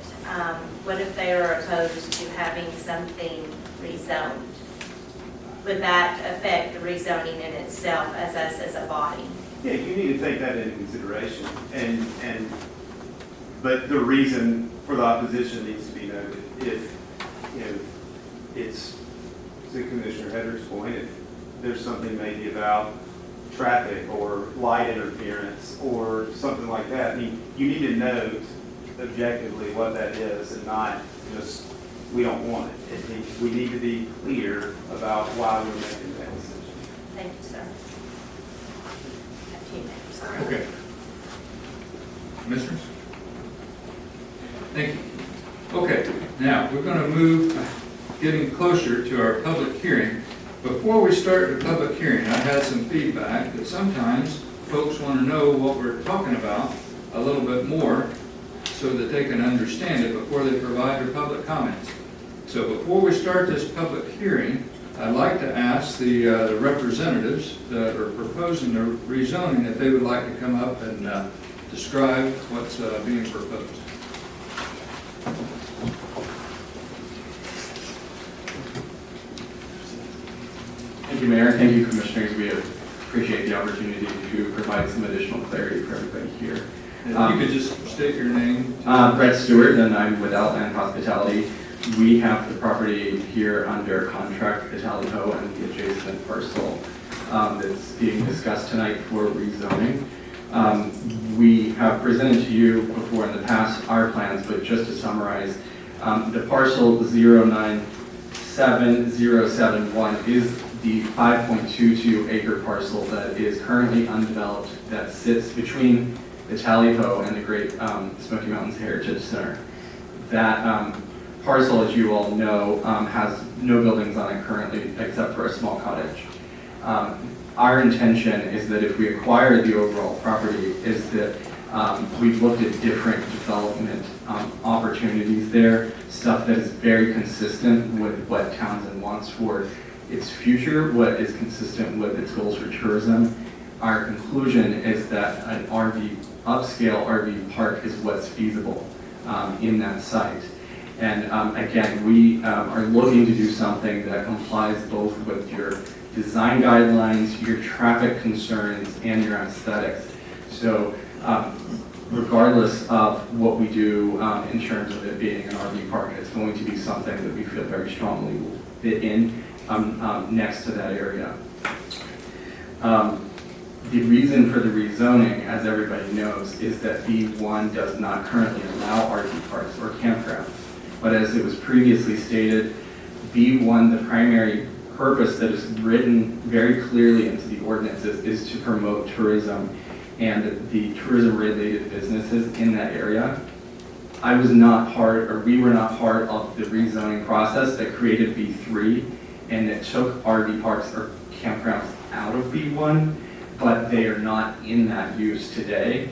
what if they are opposed to having something rezoned? Would that affect the rezoning in itself as us as a body? Yeah, you need to take that into consideration, but the reason for the opposition needs to be noted. If it's to Commissioner Hedrick's point, if there's something maybe about traffic or light interference or something like that, I mean, you need to know objectively what that is, and not just, we don't want it. We need to be clear about why we're making that decision. Thank you, sir. Have 2 minutes, sorry. Okay. Commissioners? Thank you. Okay, now, we're going to move, getting closer to our public hearing. Before we start the public hearing, I had some feedback that sometimes folks want to know what we're talking about a little bit more so that they can understand it before they provide their public comments. So before we start this public hearing, I'd like to ask the representatives that are proposing the rezoning if they would like to come up and describe what's being proposed. Thank you, Mayor. Thank you, Commissioners. We appreciate the opportunity to provide some additional clarity for everybody here. If you could just state your name. Brett Stewart, and I'm with Outland Hospitality. We have the property here under contract with Tally Ho and the adjacent parcel that's being discussed tonight for rezoning. We have presented to you before in the past our plans, but just to summarize, the parcel 097071 is the 5.22 acre parcel that is currently undeveloped, that sits between the Tally Ho and the Great Smoky Mountains Heritage Center. That parcel, as you all know, has no buildings on it currently except for a small cottage. Our intention is that if we acquire the overall property, is that we've looked at different development opportunities there, stuff that is very consistent with what Townsend wants for its future, what is consistent with its goals for tourism. Our conclusion is that an upscale RV park is what's feasible in that site. And again, we are looking to do something that complies both with your design guidelines, your traffic concerns, and your aesthetics. So regardless of what we do in terms of it being an RV park, it's going to be something that we feel very strongly will fit in next to that area. The reason for the rezoning, as everybody knows, is that B1 does not currently allow RV parks or campgrounds. But as it was previously stated, B1, the primary purpose that is written very clearly into the ordinances is to promote tourism and the tourism-related businesses in that area. We were not part of the rezoning process that created B3 and that took RV parks or campgrounds out of B1, but they are not in that use today.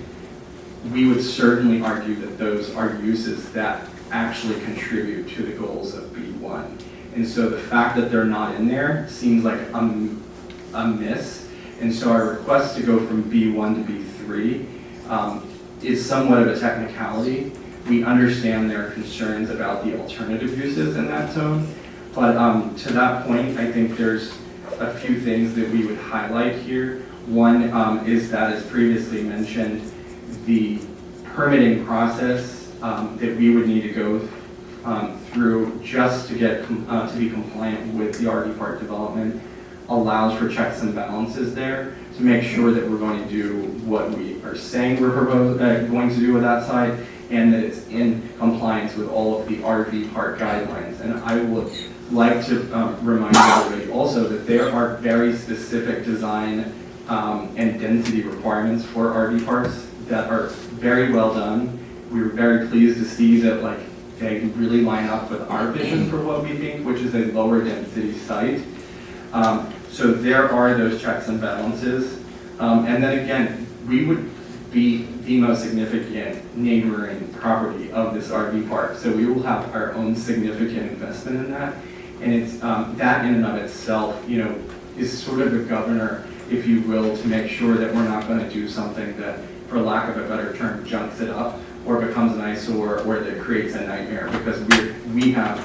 We would certainly argue that those are uses that actually contribute to the goals of B1. And so the fact that they're not in there seems like a miss. And so our request to go from B1 to B3 is somewhat of a technicality. We understand their concerns about the alternative uses in that zone. But to that point, I think there's a few things that we would highlight here. One is that, as previously mentioned, the permitting process that we would need to go through just to get to be compliant with the RV park development allows for checks and balances there to make sure that we're going to do what we are saying we're going to do with that site, and that it's in compliance with all of the RV park guidelines. And I would like to remind everybody also that there are very specific design and density requirements for RV parks that are very well done. We were very pleased to see that they really line up with our vision for what we think, which is a lower density site. So there are those checks and balances. And then again, we would be the most significant neighboring property of this RV park. So we will have our own significant investment in that. And it's that in and of itself, is sort of a governor, if you will, to make sure that we're not going to do something that, for lack of a better term, junks it up or becomes an eyesore or that creates a nightmare, because we have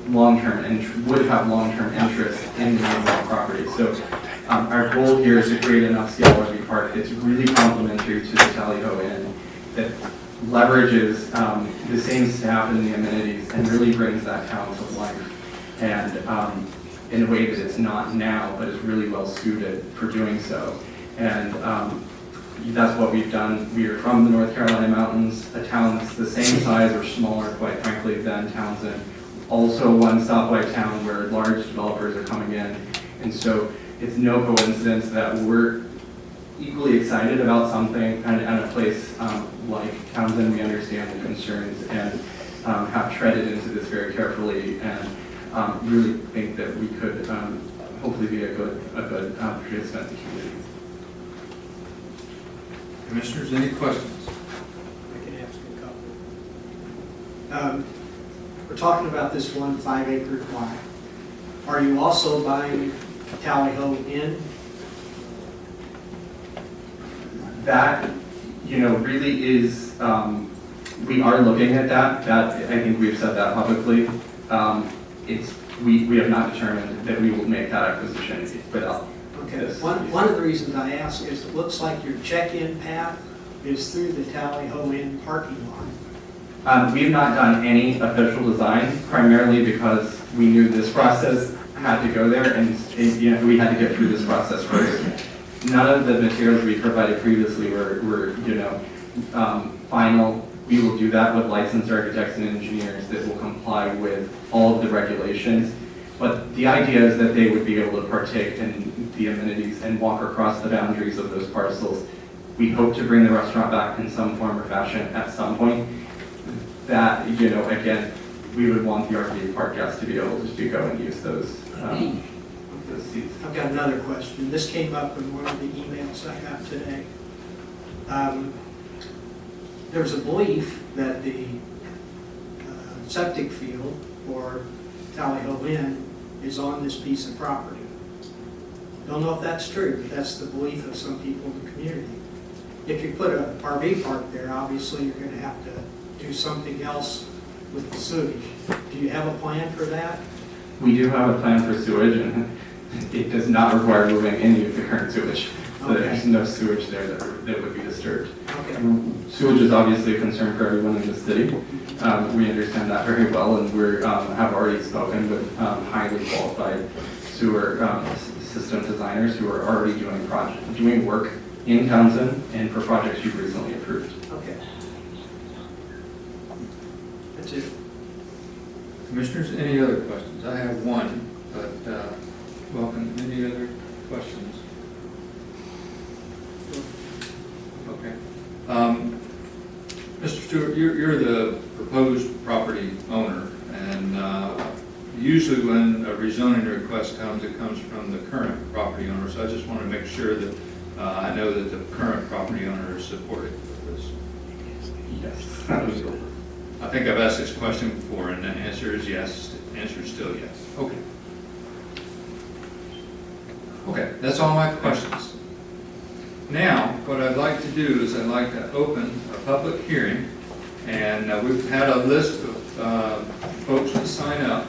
long-term and would have long-term interest in the overall property. So our goal here is to create an upscale RV park that's really complementary to the Tally Ho Inn, that leverages the same staff and the amenities and really brings that town to life, and in a way that it's not now, but is really well suited for doing so. And that's what we've done. We are from the North Carolina mountains, a town that's the same size or smaller, quite frankly, than Townsend. Also one stoplight town where large developers are coming in. And so it's no coincidence that we're equally excited about something and a place like Townsend. We understand the concerns and have treaded into this very carefully, and really think that we could hopefully be a good participant in the community. Commissioners, any questions? I can ask a couple. We're talking about this 1 5-acre plot. Are you also buying Tally Ho Inn? That, really is, we are looking at that. I think we've said that publicly. We have not determined that we will make that acquisition without Okay. this. One of the reasons I ask is it looks like your check-in path is through the Tally Ho Inn parking lot. We have not done any official design, primarily because we knew this process had to go there, and we had to get through this process first. None of the materials we provided previously were final. We will do that with licensed architects and engineers that will comply with all of the regulations. But the idea is that they would be able to partake in the amenities and walk across the boundaries of those parcels. We hope to bring the restaurant back in some form or fashion at some point. That, again, we would want the RV park guests to be able to go and use those seats. I've got another question. This came up in one of the emails I got today. There's a belief that the septic field for Tally Ho Inn is on this piece of property. Don't know if that's true, but that's the belief of some people in the community. If you put an RV park there, obviously you're going to have to do something else with the sewage. Do you have a plan for that? We do have a plan for sewage, and it does not require moving any of the current sewage. So there's no sewage there that would be disturbed. Okay. Sewage is obviously a concern for everyone in the city. We understand that very well, and we have already spoken with highly qualified sewer system designers who are already doing work in Townsend and for projects you've recently approved. Okay. That's it. Commissioners, any other questions? I have one, but welcome. Any other questions? Okay. Mr. Stewart, you're the proposed property owner, and usually when a rezoning request comes, it comes from the current property owner. So I just want to make sure that I know that the current property owner is supportive of this. Yes. I think I've asked this question before, and the answer is yes. The answer is still yes. Okay. Okay, that's all my questions. Now, what I'd like to do is I'd like to open a public hearing, and we've had a list of folks to sign up.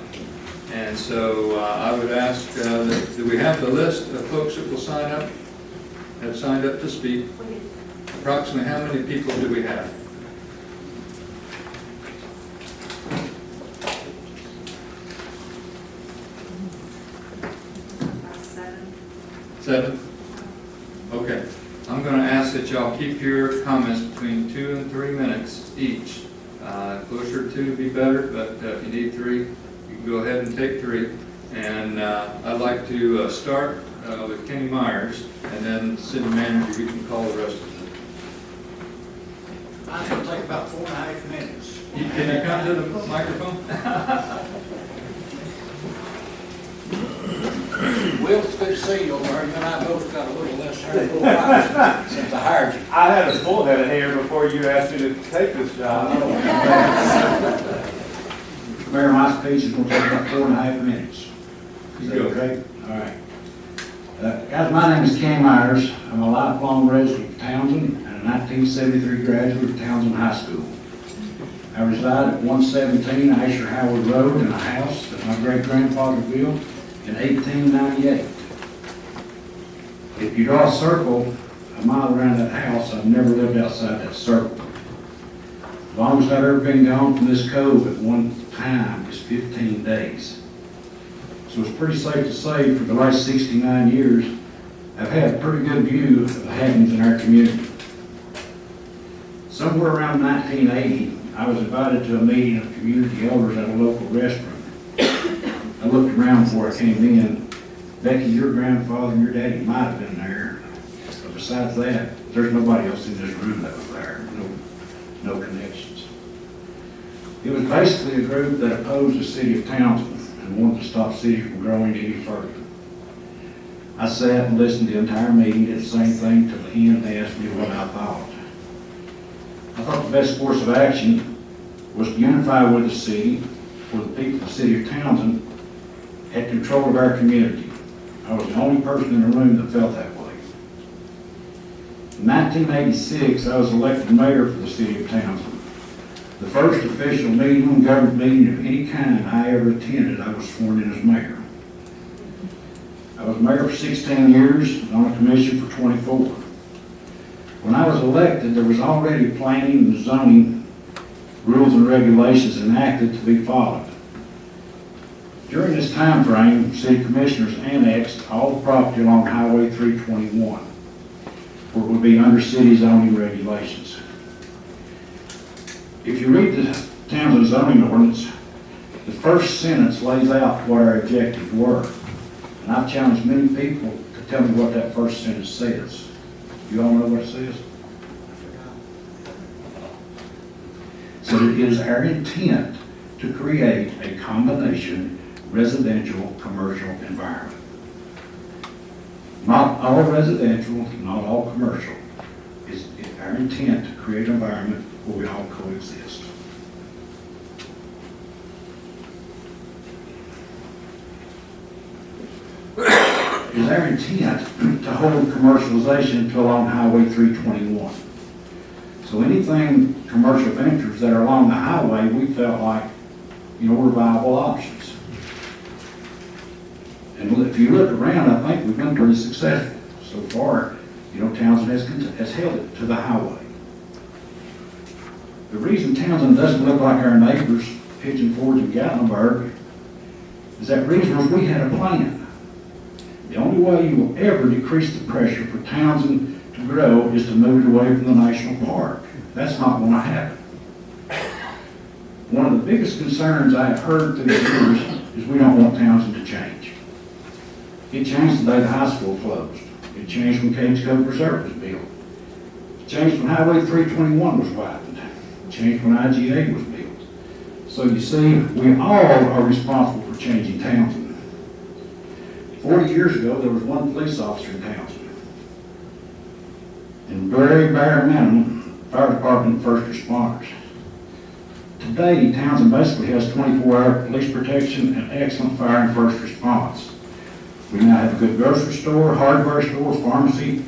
And so I would ask, do we have the list of folks that will sign up, have signed up to speak? Approximately how many people do we have? Seven? Okay. I'm going to ask that y'all keep your comments between 2 and 3 minutes each. Closer to 2 would be better, but if you need 3, you can go ahead and take 3. And I'd like to start with Kenny Myers, and then City Manager, you can call the rest of them. Mine's gonna take about 4.5 minutes. Can you come to the microphone? Will, it's good to see you over there. You and I both got a little less hair since I hired you. I had a full head of hair before you asked me to take this job. Mayor, my speech is gonna take about 4.5 minutes. Is that Go. okay? All right. Guys, my name is Kenny Myers. I'm a lifelong resident of Townsend and a 1973 graduate of Townsend High School. I reside at 117 Asher Howard Road in a house that my great-grandfather built in 1898. If you draw a circle a mile around that house, I've never lived outside that circle. The longest I've ever been gone from this cove at one time is 15 days. So it's pretty safe to say for the last 69 years, I've had a pretty good view of the happenings in our community. Somewhere around 1980, I was invited to a meeting of community elders at a local restaurant. I looked around before I came in. Becky, your grandfather and your daddy might have been there. But besides that, there's nobody else in this room that was there. No connections. It was basically a group that opposed the city of Townsend and wanted to stop the city from growing any further. I sat and listened to the entire meeting, did the same thing till the end. They asked me what I thought. I thought the best course of action was to unify with the city, for the people of the city of Townsend had control of our community. I was the only person in the room that felt that way. In 1986, I was elected mayor for the city of Townsend. The first official meeting, government meeting of any kind I ever attended, I was sworn in as mayor. I was mayor for 16 years and on a commission for 24. When I was elected, there was already planning and zoning rules and regulations enacted to be followed. During this time frame, city commissioners annexed all the property along Highway 321, where it would be under city zoning regulations. If you read the Townsend zoning ordinance, the first sentence lays out what our objectives were. And I've challenged many people to tell me what that first sentence says. You all know what it says? So it is our intent to create a combination residential commercial environment. Not all residential, not all commercial. It's our intent to create an environment where we all coexist. It is our intent to hold commercialization to along Highway 321. So anything commercial ventures that are along the highway, we felt like, were viable options. And if you look around, I think we've been pretty successful. So far, Townsend has held it to the highway. The reason Townsend doesn't look like our neighbors, Pigeon Forge and Gatlinburg, is that reason was we had a plan. The only way you will ever decrease the pressure for Townsend to grow is to move it away from the national park. That's not going to happen. One of the biggest concerns I have heard through the years is we don't want Townsend to change. It changed the day the high school closed. It changed when Cage Cove Reserve was built. It changed when Highway 321 was widened. It changed when IGA was built. So you see, we all are responsible for changing Townsend. 40 years ago, there was one police officer in Townsend. And very bare minimum, fire department and first responders. Today, Townsend basically has 24-hour police protection and excellent fire and first response. We now have a good grocery store, hardware store, pharmacy,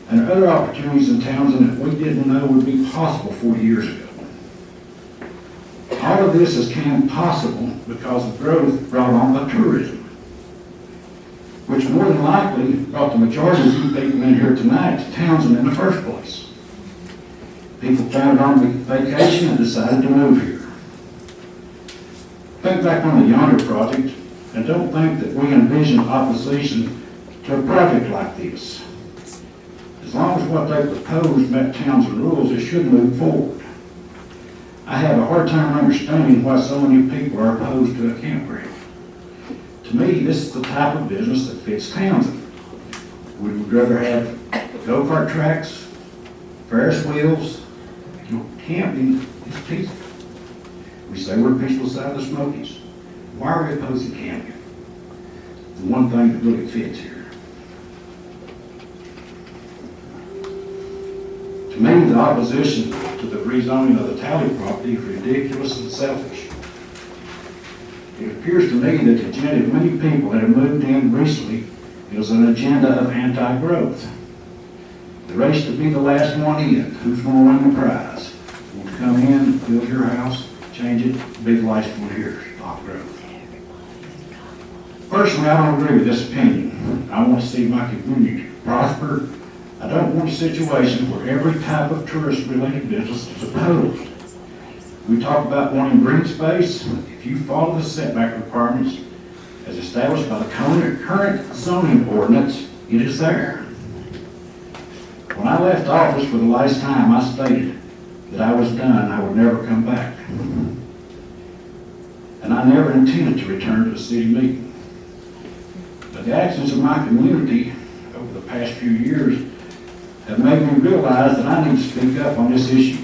and other opportunities in Townsend that we didn't know would be possible 40 years ago. All of this has become possible because of growth brought on by tourism, which more than likely brought the majority of you people in here tonight to Townsend in the first place. People found it on vacation and decided to move here. Think back on the Yonder project and don't think that we envision opposition to a project like this. As long as what they proposed met Townsend rules, it should move forward. I have a hard time understanding why so many people are opposed to a campground. To me, this is the type of business that fits Townsend. We would rather have go-kart tracks, Ferris wheels. Camping is peaceful. We say we're peaceful side of the Smokies. Why are we opposing camping? The one thing that really fits here. To me, the opposition to the rezoning of the Talley property is ridiculous and selfish. It appears to me that the agenda of many people that have moved in recently is an agenda of anti-growth. The race to be the last one in, who's going to win the prize? We'll come in, build your house, change it, be the last one here, stop growth. Personally, I don't agree with this opinion. I want to see my community prosper. I don't want a situation where every type of tourist-related business is opposed. We talk about wanting green space. If you follow the setback requirements as established by the current zoning ordinance, it is there. When I left office for the last time, I stated that I was done, I would never come back. And I never intended to return to a city meeting. But the actions of my community over the past few years have made me realize that I need to speak up on this issue.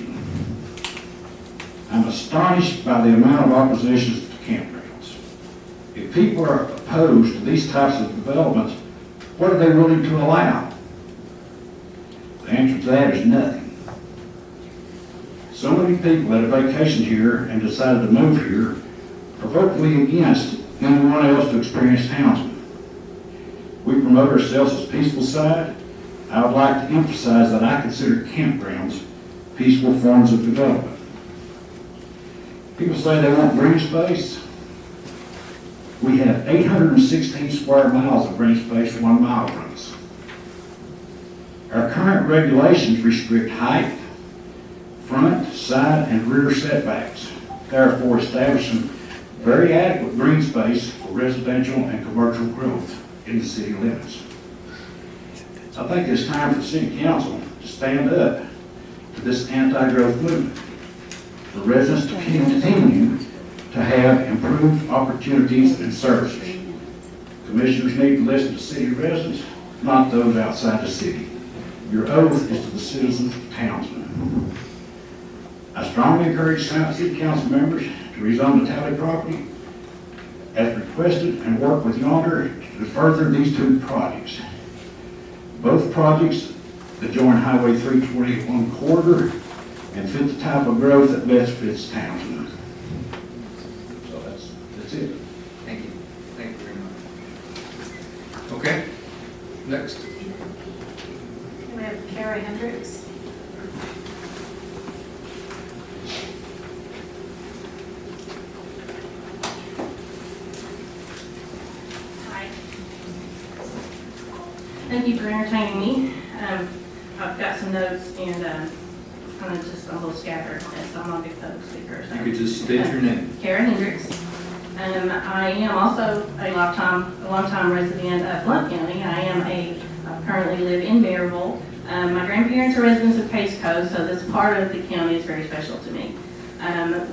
I'm astonished by the amount of oppositions to campgrounds. If people are opposed to these types of developments, what are they willing to allow? The answer to that is nothing. So many people that have vacationed here and decided to move here are vocally against anyone else to experience Townsend. We promote ourselves as peaceful side. I would like to emphasize that I consider campgrounds peaceful forms of development. People say they want green space. We have 816 square miles of green space 1 mile from us. Our current regulations restrict height, front, side, and rear setbacks, therefore establishing very adequate green space for residential and commercial growth in the city limits. I think it's time for City Council to stand up to this anti-growth movement, for residents to continue to have improved opportunities and services. Commissioners need to listen to city residents, not those outside the city. Your oath is to the citizens of Townsend. I strongly encourage City Council members to rezone the Talley property as requested and work with Yonder to further these two projects. Both projects adjoin Highway 321 corridor and fit the type of growth that best fits Townsend. So that's it. Thank you. Thank you very much. Okay, next. We have Kara Hendricks. Hi. Thank you for entertaining me. I've got some notes and kind of just a little scattered, so I'm not a big public speaker. So. You could just state your name. Karen Hendricks. I am also a longtime resident of Blount County. I currently live in Maryville. My grandparents are residents of Case Cove, so this part of the county is very special to me.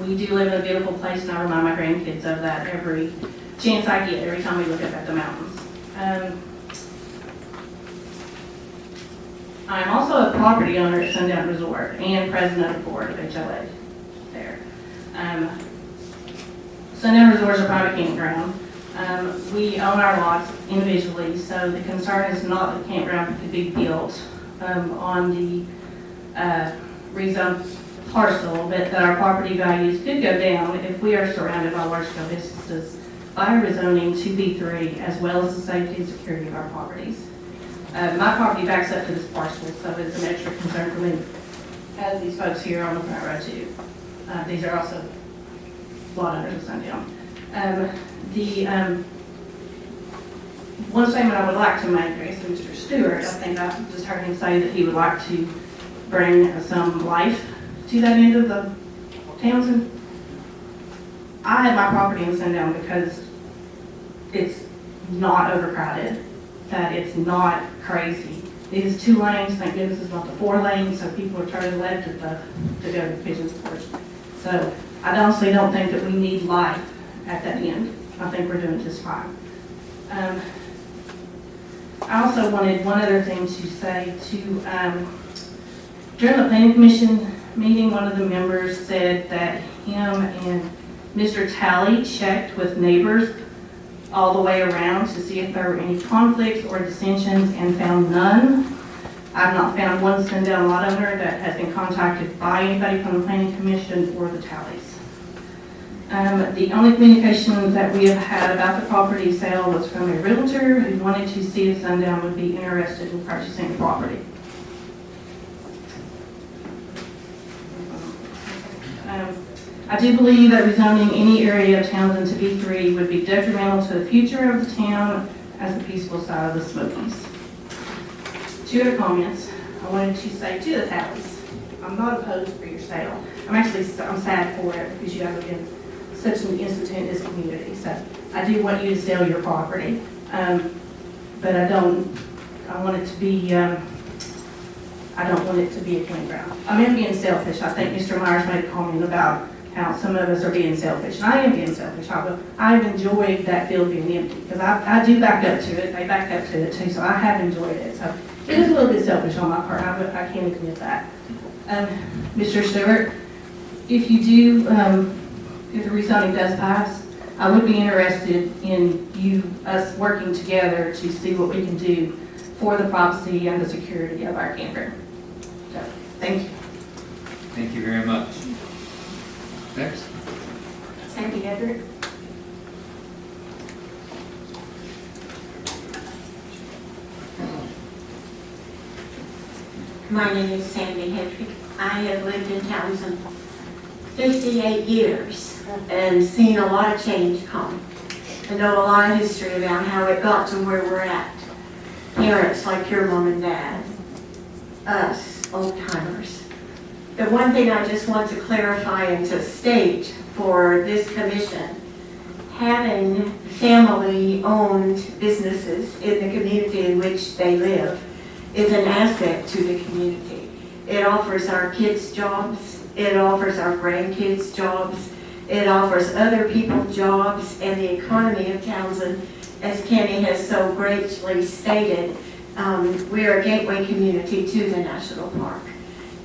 We do live in a beautiful place, and I remind my grandkids of that every chance I get, every time we look up at the mountains. I'm also a property owner at Sundown Resort and president of the board of HOA there. Sundown Resort is a private campground. We own our lots individually, so the concern is not that the campground could be built on the rezoned parcel, but that our property values could go down if we are surrounded by large-scale businesses by rezoning to B3, as well as the safety and security of our properties. My property backs up to this parcel, so it's an extra concern for me, as these folks here on the front row too. These are also lot under the sundown. One statement I would like to make is to Mr. Stewart. I think I just heard him say that he would like to bring some life to that end of the Townsend. I had my property in sundown because it's not overcrowded, that it's not crazy. It is 2 lanes, thank goodness it's not the 4 lanes, so people are turning left at to go to Pigeons Forge. So I honestly don't think that we need life at that end. I think we're doing just fine. I also wanted one other thing to say during the planning commission meeting, one of the members said that him and Mr. Talley checked with neighbors all the way around to see if there were any conflicts or dissensions and found none. I've not found one sundown lot owner that has been contacted by anybody from the planning commission or the Talleys. The only communication that we have had about the property sale was from a realtor who wanted to see if Sundown would be interested in purchasing the property. I do believe that rezoning any area of Townsend to B3 would be detrimental to the future of the town as the peaceful side of the Smokies. 2 other comments I wanted to say to the Talleys. I'm not opposed for your sale. I'm sad for it because you guys have been such an institute in this community. So I do want you to sell your property, but I want it to be, I don't want it to be a playground. I'm being selfish. I think Mr. Myers made a comment about how some of us are being selfish, and I am being selfish. I've enjoyed that field being empty because I do back up to it. They back up to it too, so I have enjoyed it. So it is a little bit selfish on my part. I can admit that. Mr. Stewart, if you do, if the rezoning does pass, I would be interested in us working together to see what we can do for the privacy and the security of our campground. So, thank you. Thank you very much. Next. Sandy Hedrick. My name is Sandy Hedrick. I have lived in Townsend 58 years and seen a lot of change come. I know a lot of history about how it got to where we're at. Parents like your mom and dad, us, old timers. The one thing I just want to clarify and to state for this commission, having family-owned businesses in the community in which they live is an asset to the community. It offers our kids jobs, it offers our grandkids jobs, it offers other people jobs, and the economy of Townsend, as Kenny has so greatly stated, we're a gateway community to the national park.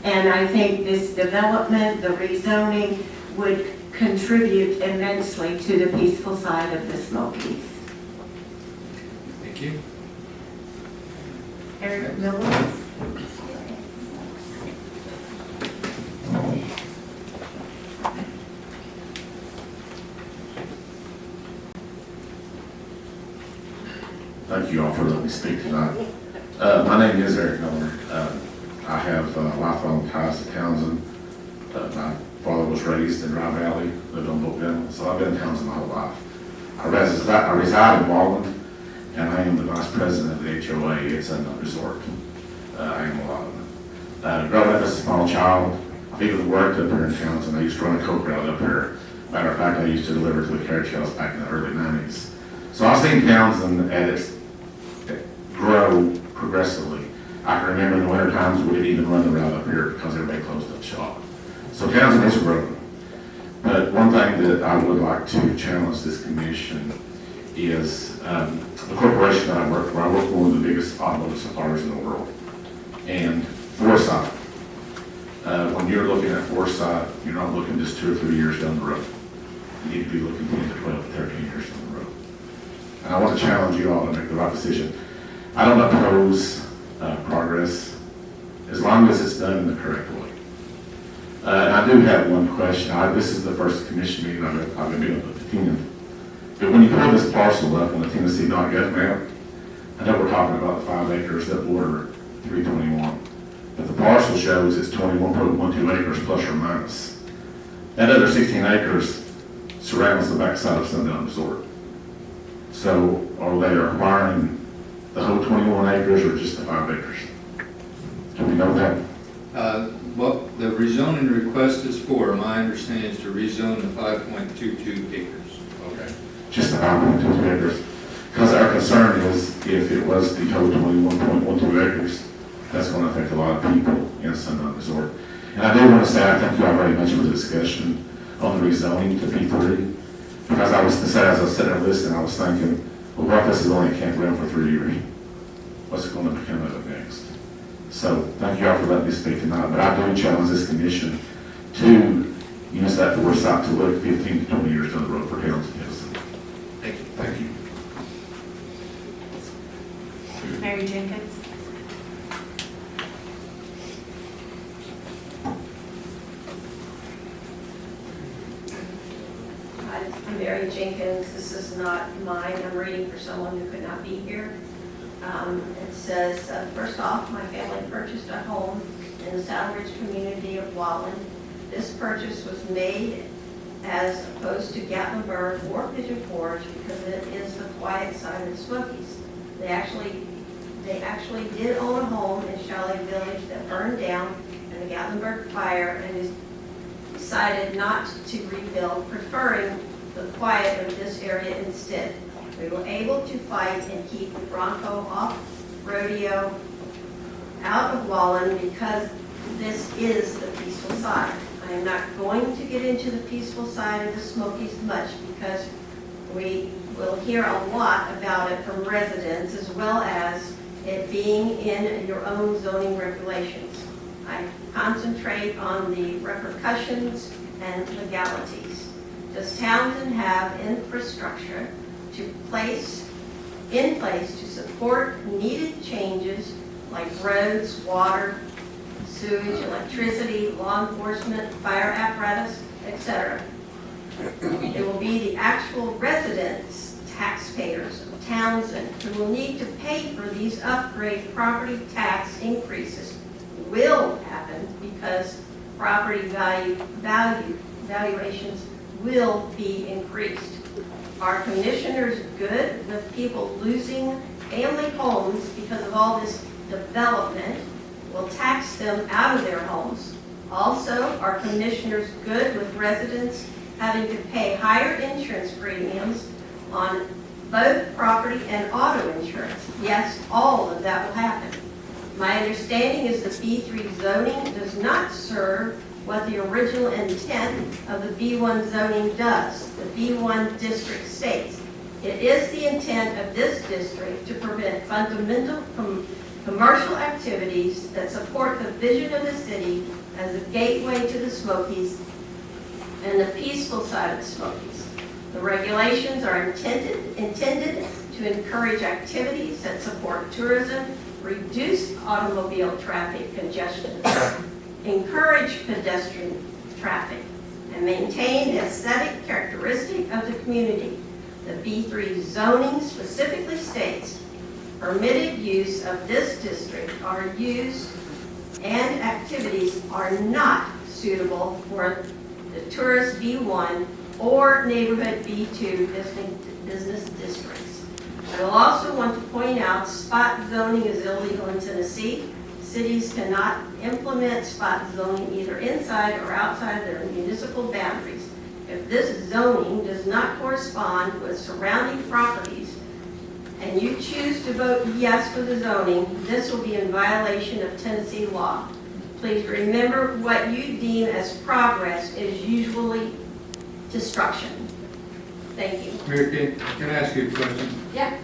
And I think this development, the rezoning, would contribute immensely to the peaceful side of the Smokies. Thank you. Eric Miller. Thank you all for letting me speak tonight. My name is Eric Miller. I have lifelong ties to Townsend. My father was raised in Dry Valley, lived on Oak Dental, so I've been in Townsend my whole life. I reside in Walden, and I am the vice president of the HOA. It's a resort. I am a lot of them. Growing up as a small child, people that worked up here in Townsend, I used to run a coke route up here. Matter of fact, I used to deliver to the carriage house back in the early 90s. So I've seen Townsend grow progressively. I can remember in the winter times we didn't even run the route up here because everybody closed up shop. So Townsend has grown. But one thing that I would like to challenge this commission is the corporation that I work for. I work for one of the biggest automotive suppliers in the world. And foresight. When you're looking at foresight, you're not looking just 2 or 3 years down the road. You need to be looking 10 to 12 to 13 years down the road. And I want to challenge you all to make the right decision. I don't oppose progress as long as it's done in the correct way. And I do have one question. This is the first commission meeting I've been able to attend. But when you pull this parcel up on the Tennessee .gov map, I know we're talking about the 5 acres that border 321. But the parcel shows it's 21.12 acres plus or minus. That other 16 acres surrounds the backside of Sundown Resort. So are they acquiring the whole 21 acres or just the 5 acres? Do we know that? What the rezoning request is for, my understanding is to rezone the 5.22 acres. Okay. Just the 5.22 acres. Because our concern is if it was the total 21.12 acres, that's going to affect a lot of people in Sundown Resort. And I do want to say, I think you already mentioned the discussion on the rezoning to B3. Because I was, as I was sitting there listening, I was thinking, well, what if this is only a campground for 3 years? What's it going to become of it next? So thank you all for letting me speak tonight, but I do challenge this commission to use that foresight to look 15 to 20 years down the road for towns in Tennessee. Thank you. Thank you. Mary Jenkins. Hi, I'm Mary Jenkins. This is not mine. I'm reading for someone who could not be here. It says, first off, my family purchased a home in the Soundridge community of Wallen. This purchase was made as opposed to Gatlinburg or Pigeon Forge because it is the quiet side of the Smokies. They actually did own a home in Chalet Village that burned down in the Gatlinburg fire and decided not to rebuild, preferring the quiet of this area instead. We were able to fight and keep the Bronco off rodeo out of Wallen because this is the peaceful side. I am not going to get into the peaceful side of the Smokies much because we will hear a lot about it from residents as well as it being in your own zoning regulations. I concentrate on the repercussions and legalities. Does Townsend have infrastructure in place to support needed changes like roads, water, sewage, electricity, law enforcement, fire apparatus, etc.? It will be the actual residents, taxpayers of Townsend who will need to pay for these upgrade property tax increases will happen because property valuations will be increased. Are commissioners good with people losing family homes because of all this development? Will tax them out of their homes. Also, are commissioners good with residents having to pay higher insurance premiums on both property and auto insurance? Yes, all of that will happen. My understanding is the B3 zoning does not serve what the original intent of the B1 zoning does. The B1 district states, it is the intent of this district to prevent fundamental commercial activities that support the vision of the city as a gateway to the Smokies and the peaceful side of the Smokies. The regulations are intended to encourage activities that support tourism, reduce automobile traffic congestion, encourage pedestrian traffic, and maintain the aesthetic characteristic of the community. The B3 zoning specifically states permitted use of this district are used and activities are not suitable for the tourist B1 or neighborhood B2 business districts. I will also want to point out spot zoning is illegal in Tennessee. Cities cannot implement spot zoning either inside or outside their municipal boundaries. If this zoning does not correspond with surrounding properties and you choose to vote yes for the zoning, this will be in violation of Tennessee law. Please remember what you deem as progress is usually destruction. Thank you. Mary, can I ask you a question? Yeah.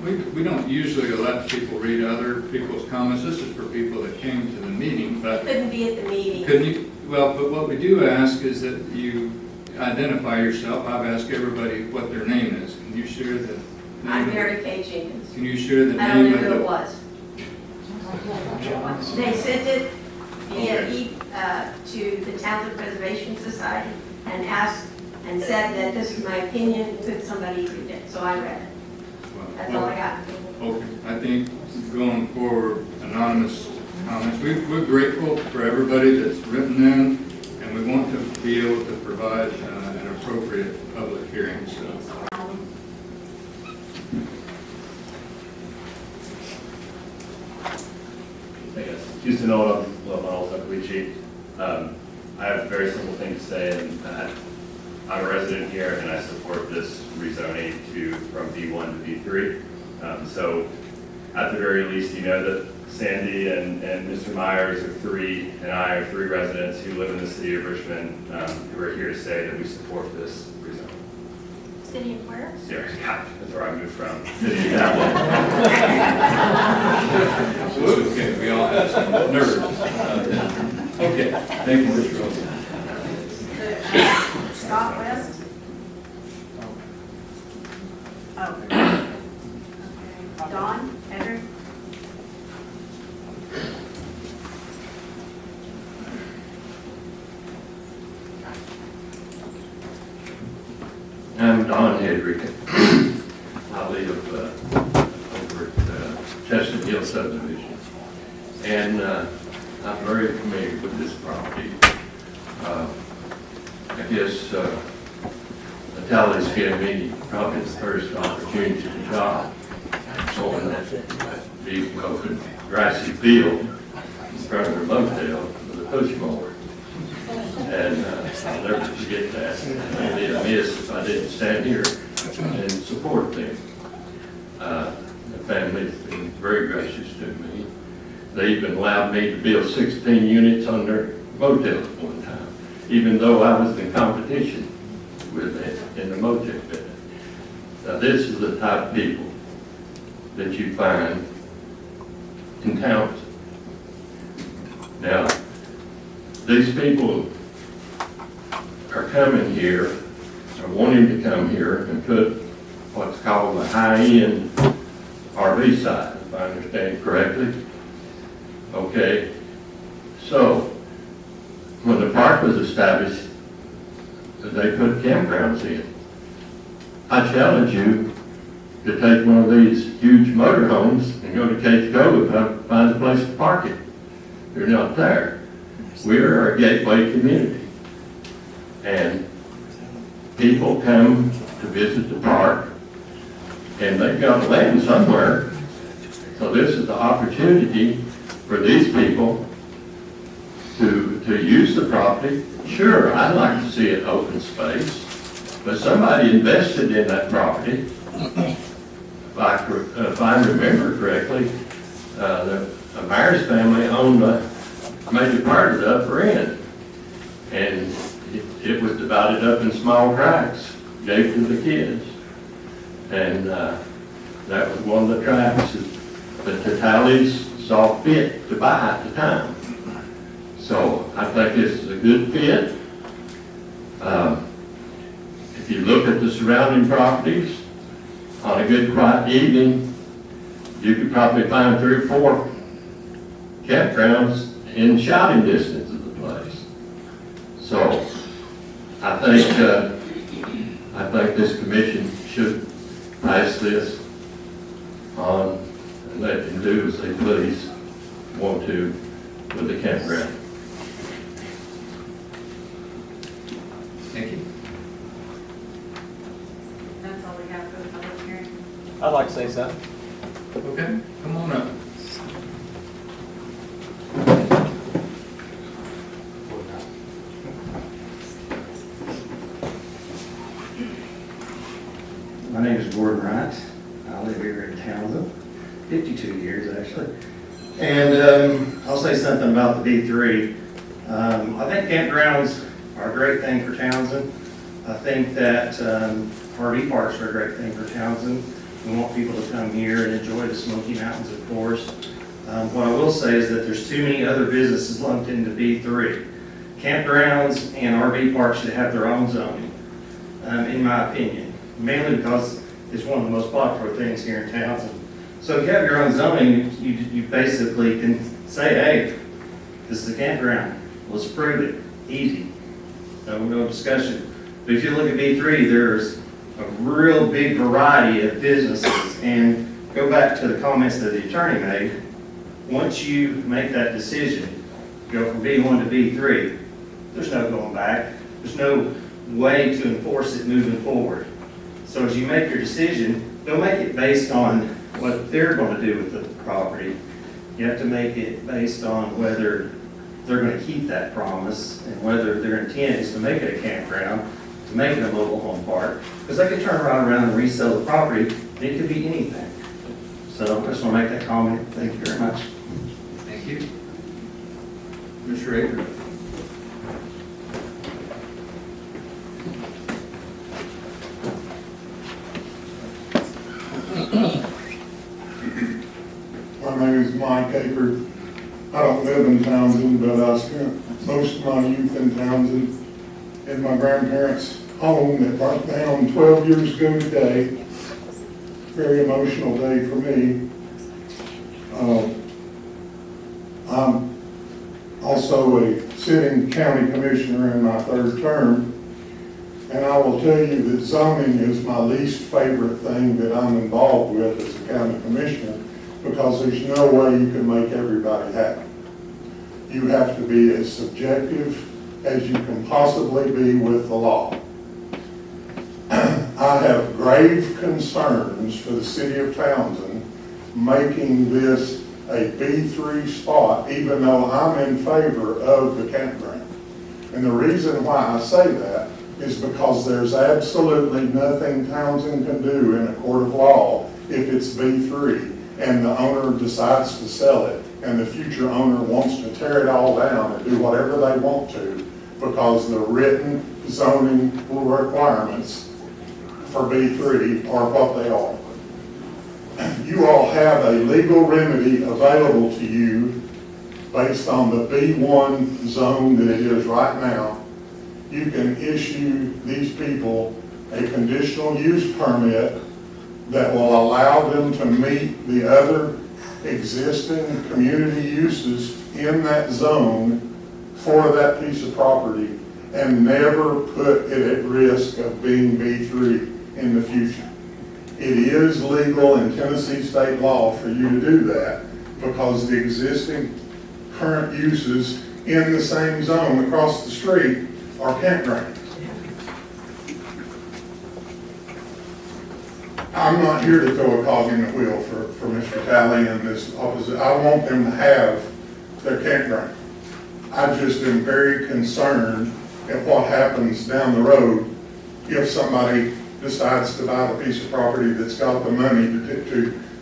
We don't usually let people read other people's comments. This is for people that came to the meeting, but Couldn't be at the meeting. couldn't you? Well, but what we do ask is that you identify yourself. I've asked everybody what their name is. Can you share the name? I'm Mary Kay Jenkins. Can you share the I don't name know of who the? it was. They sent it to the Townsend Preservation Society and asked, and said that this is my opinion, could somebody read it? So I read it. That's all I got. Okay, I think going forward, anonymous comments, we're grateful for everybody that's written in, and we want to be able to provide an appropriate public hearing, so. Houston Oldham, Love Tuckawee. I have a very simple thing to say, and I'm a resident here, and I support this rezoning from B1 to B3. So at the very least, you know that Sandy and Mr. Myers are three, and I are three residents who live in the city of Richmond, who are here to say that we support this rezoning. City of where? Yeah, that's where I moved from, city of Dallas. Okay, we all have some nerves. Okay, thank you, Mr. Wilson. Scott West? Oh. Okay. Don, Edric? I'm Don Hedrick. I live over at Chestnut Hill subdivision. And I'm very familiar with this property. I guess Natalia's given me probably the first opportunity to job on that big open grassy field in front of her motel with a push mower. And I'll never forget that. It'd be a miss if I didn't stand here and support them. The family's been very gracious to me. They even allowed me to build 16 units on their motel at one time, even though I was in competition with them in the motel business. Now, this is the type of people that you find in Townsend. Now, these people are coming here, are wanting to come here and put what's called a high-end RV site, if I understand correctly. Okay, so when the park was established, they put campgrounds in. I challenge you to take one of these huge motorhomes and go to Cage Cove and find a place to park it. They're not there. We are a gateway community. And people come to visit the park, and they've got land somewhere. So this is the opportunity for these people to use the property. Sure, I'd like to see it open space, but somebody invested in that property. If I remember correctly, the Myers family owned a major part of the upper end. And it was divided up in small tracts, gave to the kids. And that was one of the tracts that the Tallies saw fit to buy at the time. So I think this is a good fit. If you look at the surrounding properties, on a good quiet evening, you could probably find 3 or 4 campgrounds in shouting distance of the place. So I think this commission should pass this on and let them do as they please want to with the campground. Thank you. That's all we have for the public hearing. I'd like to say something. Okay, come on up. My name is Gordon Wright. I live here in Townsend, 52 years actually. And I'll say something about the B3. I think campgrounds are a great thing for Townsend. I think that RV parks are a great thing for Townsend. We want people to come here and enjoy the Smoky Mountains, of course. What I will say is that there's too many other businesses lumped into B3. Campgrounds and RV parks should have their own zoning, in my opinion, mainly because it's one of the most popular things here in Townsend. So if you have your own zoning, you basically can say, hey, This is a campground. Let's approve it. Easy. No discussion. But if you look at B3, there's a real big variety of businesses. And go back to the comments that the attorney made. Once you make that decision, go from B1 to B3, there's no going back. There's no way to enforce it moving forward. So as you make your decision, don't make it based on what they're going to do with the property. You have to make it based on whether they're going to keep that promise and whether their intent is to make it a campground, to make it a mobile home park, because they could turn around and resell the property. It could be anything. So I just want to make that comment. Thank you very much. Thank you. Mr. Aker. My name is Mike Aker. I don't live in Townsend, but I spent most of my youth in Townsend in my grandparents' home that burnt down 12 years ago today. Very emotional day for me. I'm also a sitting county commissioner in my third term, and I will tell you that zoning is my least favorite thing that I'm involved with as a county commissioner, because there's no way you can make everybody happy. You have to be as subjective as you can possibly be with the law. I have grave concerns for the city of Townsend making this a B3 spot, even though I'm in favor of the campground. And the reason why I say that is because there's absolutely nothing Townsend can do in a court of law if it's B3 and the owner decides to sell it and the future owner wants to tear it all down and do whatever they want to, because the written zoning requirements for B3 are what they are. You all have a legal remedy available to you based on the B1 zone that it is right now. You can issue these people a conditional use permit that will allow them to meet the other existing community uses in that zone for that piece of property and never put it at risk of being B3 in the future. It is legal in Tennessee state law for you to do that because the existing current uses in the same zone across the street are campgrounds. I'm not here to throw a cog in the wheel for Mr. Talley and this opposite. I want them to have their campground. I just am very concerned at what happens down the road if somebody decides to buy the piece of property that's got the money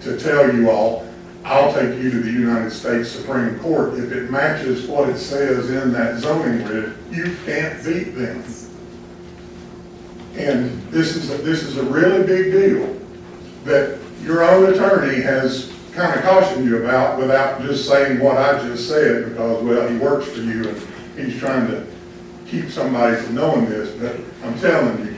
to tell you all, I'll take you to the United States Supreme Court. If it matches what it says in that zoning writ, you can't beat them. And this is a really big deal that your own attorney has kind of cautioned you about without just saying what I just said, because, well, he works for you and he's trying to keep somebody from knowing this. But I'm telling you,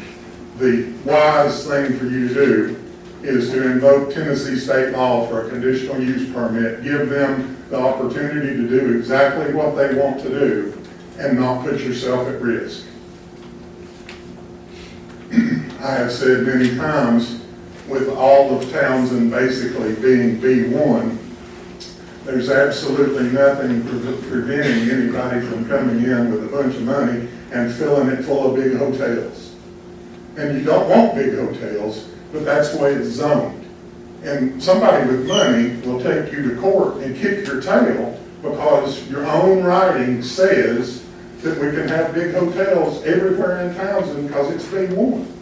the wise thing for you to do is to invoke Tennessee state law for a conditional use permit, give them the opportunity to do exactly what they want to do and not put yourself at risk. I have said many times, with all of Townsend basically being B1, there's absolutely nothing preventing anybody from coming in with a bunch of money and filling it full of big hotels. And you don't want big hotels, but that's the way it's zoned. And somebody with money will take you to court and kick your tail because your own writing says that we can have big hotels everywhere in Townsend because it's B1.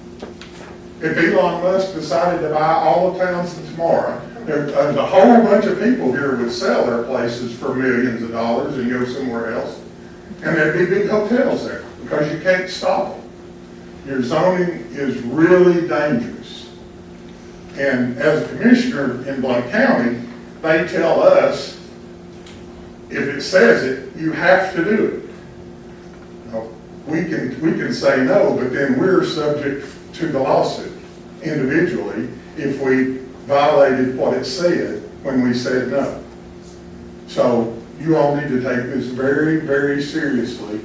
If Elon Musk decided to buy all of Townsend tomorrow, there's a whole bunch of people here would sell their places for millions of dollars and go somewhere else. And there'd be big hotels there because you can't stop them. Your zoning is really dangerous. And as a commissioner in Blount County, they tell us, if it says it, you have to do it. Now, we can say no, but then we're subject to the lawsuit individually if we violated what it said when we said no. So you all need to take this very, very seriously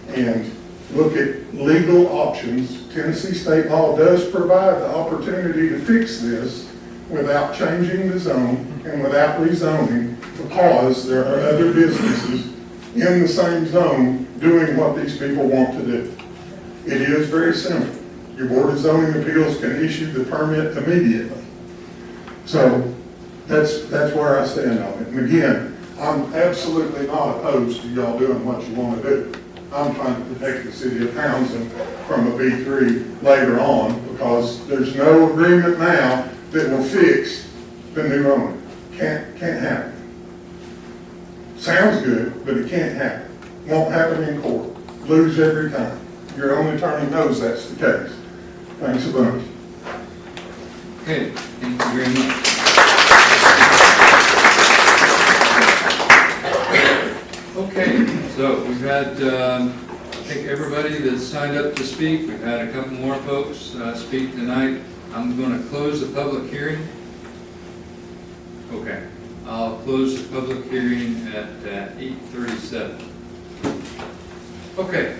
and look at legal options. Tennessee state law does provide the opportunity to fix this without changing the zone and without rezoning, because there are other businesses in the same zone doing what these people want to do. It is very simple. Your Board of Zoning Appeals can issue the permit immediately. So that's where I stand on it. And again, I'm absolutely not opposed to y'all doing what you want to do. I'm trying to protect the city of Townsend from a B3 later on, because there's no agreement now that will fix the new owner. Can't happen. Sounds good, but it can't happen. Won't happen in court. Lose every time. Your own attorney knows that's the case. Thanks a bunch. Okay, thank you very much. Okay, so we've had, I think everybody that signed up to speak. We've had a couple more folks speak tonight. I'm going to close the public hearing. Okay, I'll close the public hearing at 8:37. Okay,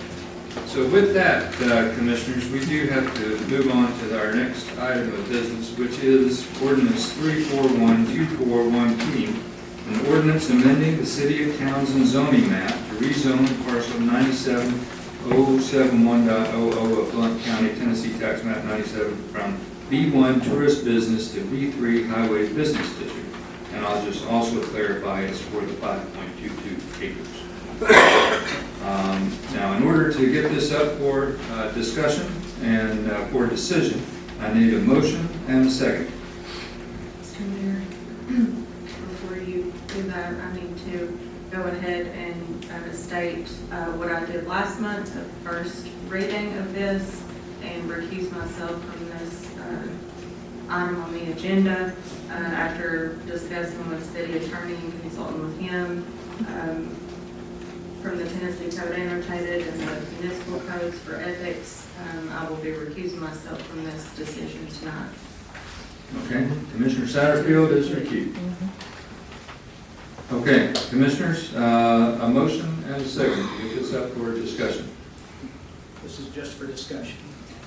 so with that, Commissioners, we do have to move on to our next item of business, which is ordinance 341-241P, an ordinance amending the City of Townsend zoning map to rezone parcel 97.071.00 of Blount County, Tennessee, tax map 97 from B1 tourist business to B3 highway business district. And I'll just also clarify it's for the 5.22 acres. Now, in order to get this up for discussion and for decision, I need a motion and a second. Mr. Mayor, before you do that, I need to go ahead and state what I did last month, the first reading of this, and recuse myself from this item on the agenda after discussing with city attorney and consulting with him from the Tennessee Code Annotated and the municipal codes for ethics. I will be recusing myself from this decision tonight. Okay, Commissioner Satterfield is recused. Okay, Commissioners, a motion and a second to get this up for discussion. This is just for discussion.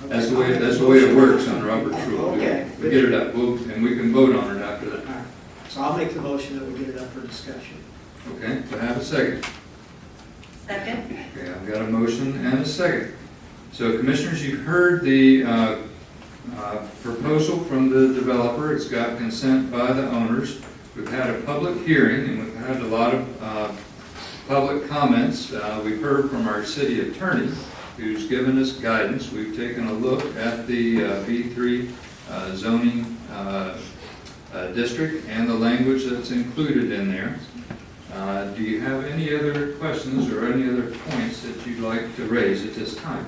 That's the way it works on Robert's rule. Okay. We get it up, and we can vote on it after that. All right. So I'll make the motion that we get it up for discussion. Okay, do I have a second? Second? Okay, I've got a motion and a second. So Commissioners, you've heard the proposal from the developer. It's got consent by the owners. We've had a public hearing, and we've had a lot of public comments. We've heard from our city attorney, who's given us guidance. We've taken a look at the B3 zoning district and the language that's included in there. Do you have any other questions or any other points that you'd like to raise at this time?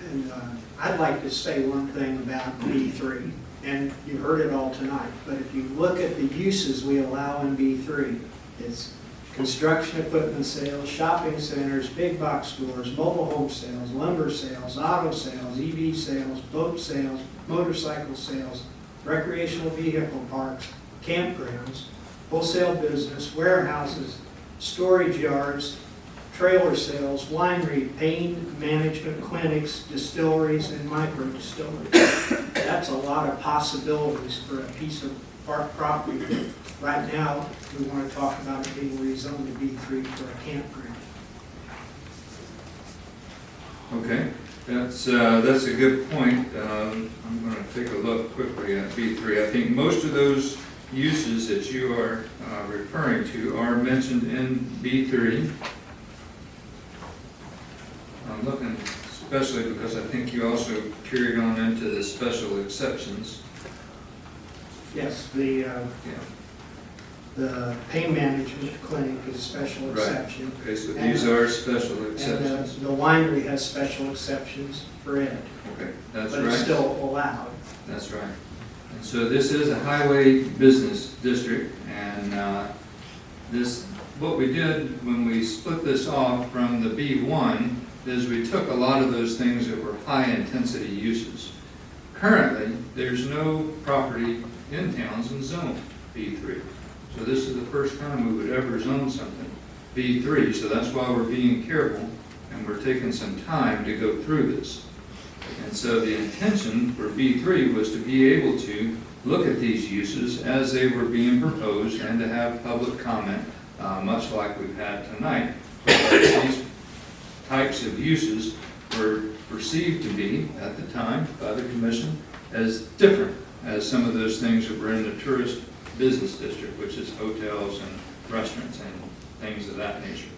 And I'd like to say one thing about B3, and you heard it all tonight, but if you look at the uses we allow in B3, it's construction equipment sales, shopping centers, big box stores, mobile home sales, lumber sales, auto sales, EV sales, boat sales, motorcycle sales, recreational vehicle parks, campgrounds, wholesale business, warehouses, storage yards, trailer sales, winery, pain management clinics, distilleries, and micro distilleries. That's a lot of possibilities for a piece of property that right now we want to talk about it being rezoned to B3 for a campground. Okay, that's a good point. I'm going to take a look quickly at B3. I think most of those uses that you are referring to are mentioned in B3. I'm looking especially because I think you also carried on into the special exceptions. Yes, the pain management clinic is a special exception. Right. Okay, so these are special exceptions. And the winery has special exceptions for it. Okay, that's right. But it's still allowed. That's right. And so this is a highway business district, and what we did when we split this off from the B1 is we took a lot of those things that were high-intensity uses. Currently, there's no property in Townsend zone B3. So this is the first time we would ever zone something B3, so that's why we're being careful and we're taking some time to go through this. And so the intention for B3 was to be able to look at these uses as they were being proposed and to have public comment, much like we've had tonight. Because these types of uses were perceived to be, at the time, by the commission, as different as some of those things that were in the tourist business district, which is hotels and restaurants and things of that nature.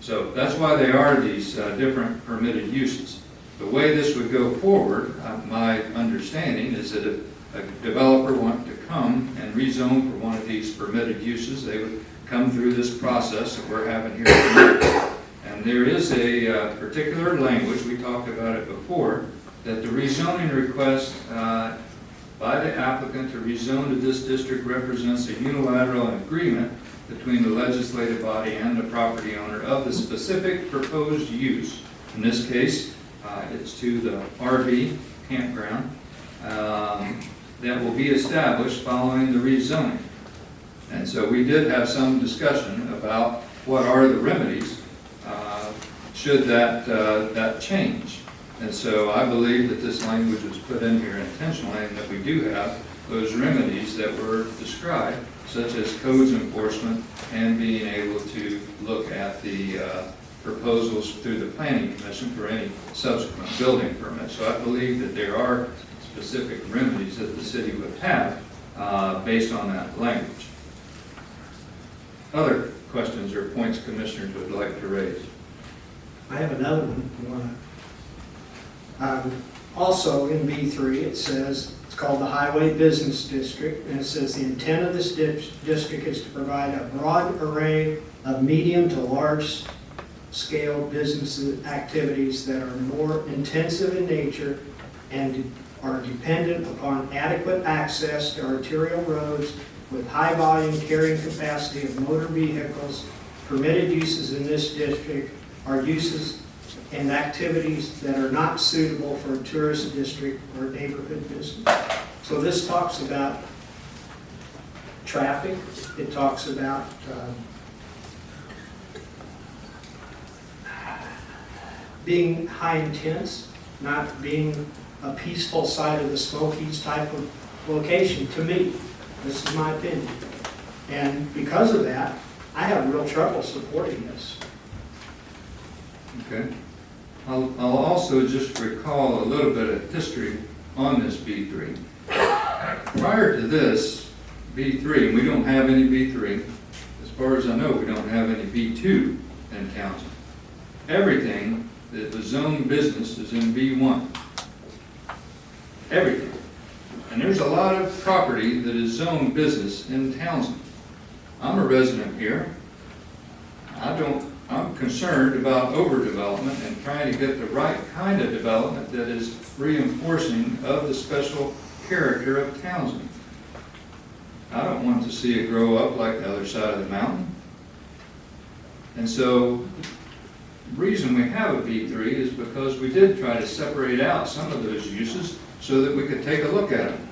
So that's why they are these different permitted uses. The way this would go forward, my understanding is that if a developer wanted to come and rezone for one of these permitted uses, they would come through this process that we're having here tonight. And there is a particular language, we talked about it before, that the rezoning request by the applicant to rezone to this district represents a unilateral agreement between the legislative body and the property owner of the specific proposed use. In this case, it's to the RV campground that will be established following the rezoning. And so we did have some discussion about what are the remedies should that change. And so I believe that this language was put in here intentionally and that we do have those remedies that were described, such as codes enforcement and being able to look at the proposals through the planning commission for any subsequent building permits. So I believe that there are specific remedies that the city would have based on that language. Other questions or points commissioners would like to raise? I have another one. Also in B3, it says, it's called the Highway Business District, and it says the intent of this district is to provide a broad array of medium to large scale business activities that are more intensive in nature and are dependent upon adequate access to arterial roads with high volume carrying capacity of motor vehicles. Permitted uses in this district are uses and activities that are not suitable for a tourist district or neighborhood business. So this talks about traffic, it talks about being high intense, not being a peaceful side of the Smokies type of location to me. This is my opinion. And because of that, I have real trouble supporting this. Okay. I'll also just recall a little bit of history on this B3. Prior to this B3, and we don't have any B3, as far as I know, we don't have any B2 in Townsend. Everything that was zoned business is in B1. Everything. And there's a lot of property that is zoned business in Townsend. I'm a resident here. I'm concerned about overdevelopment and trying to get the right kind of development that is reinforcing of the special character of Townsend. I don't want to see it grow up like the other side of the mountain. And so the reason we have a B3 is because we did try to separate out some of those uses so that we could take a look at them.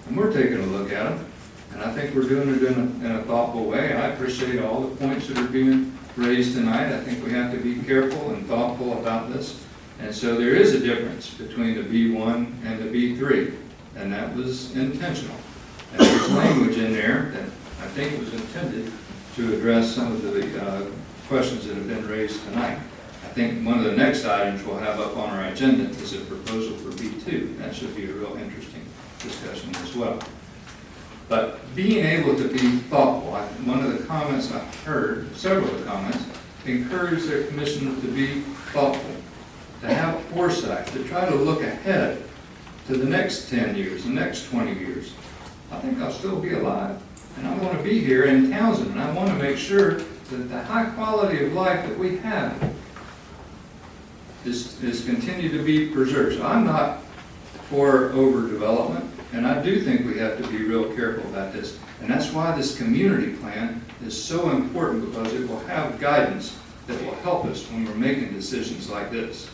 And we're taking a look at them. And I think we're doing it in a thoughtful way. I appreciate all the points that are being raised tonight. I think we have to be careful and thoughtful about this. And so there is a difference between the B1 and the B3, and that was intentional. And there's language in there that I think was intended to address some of the questions that have been raised tonight. I think one of the next items we'll have up on our agenda is a proposal for B2. That should be a real interesting discussion as well. But being able to be thoughtful, one of the comments I heard, several of the comments, encouraged the commission to be thoughtful, to have foresight, to try to look ahead to the next 10 years, the next 20 years. I think I'll still be alive, and I want to be here in Townsend, and I want to make sure that the high quality of life that we have is continued to be preserved. So I'm not for overdevelopment. And I do think we have to be real careful about this. And that's why this community plan is so important, because it will have guidance that will help us when we're making decisions like this.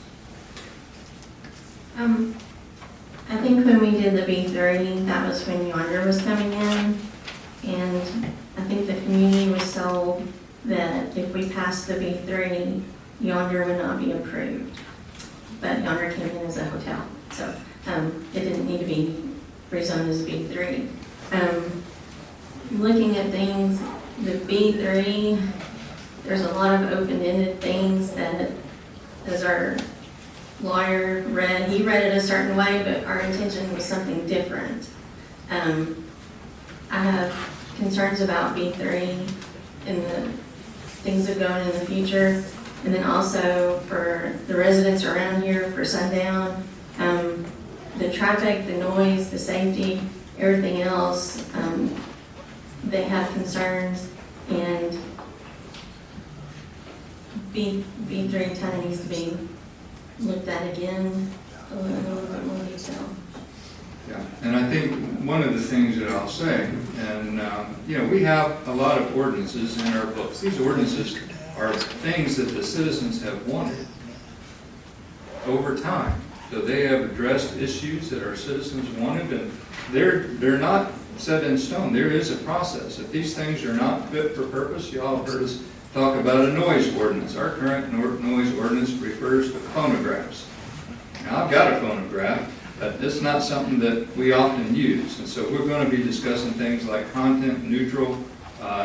I think when we did the B3, that was when Yonder was coming in. And I think the community was told that if we passed the B3, Yonder would not be approved. But Yonder came in as a hotel, so it didn't need to be rezoned as B3. Looking at things, the B3, there's a lot of open-ended things that, as our lawyer read, he read it a certain way, but our intention was something different. I have concerns about B3 and the things that go in the future. And then also for the residents around here for Sundown, the traffic, the noise, the safety, everything else, they have concerns, and B3 kind of needs to be looked at again in a little bit more detail. Yeah, and I think one of the things that I'll say, and, we have a lot of ordinances in our books. These ordinances are things that the citizens have wanted over time. So they have addressed issues that our citizens wanted, and they're not set in stone. There is a process. If these things are not fit for purpose, you all have heard us talk about a noise ordinance. Our current noise ordinance refers to phonographs. Now, I've got a phonograph, but it's not something that we often use. And so we're going to be discussing things like content-neutral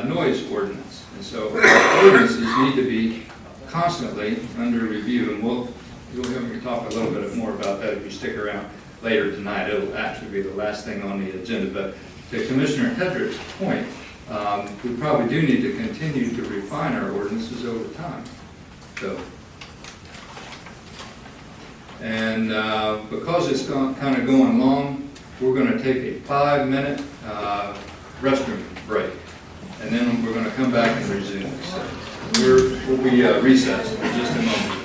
noise ordinance. And so ordinances need to be constantly under review, and you'll hear me talk a little bit more about that if you stick around later tonight. It'll actually be the last thing on the agenda. But to Commissioner Hedrick's point, we probably do need to continue to refine our ordinances over time. So, and because it's kind of going long, we're going to take a 5-minute restroom break, and then we're going to come back and resume. So we'll be recessed for just a moment.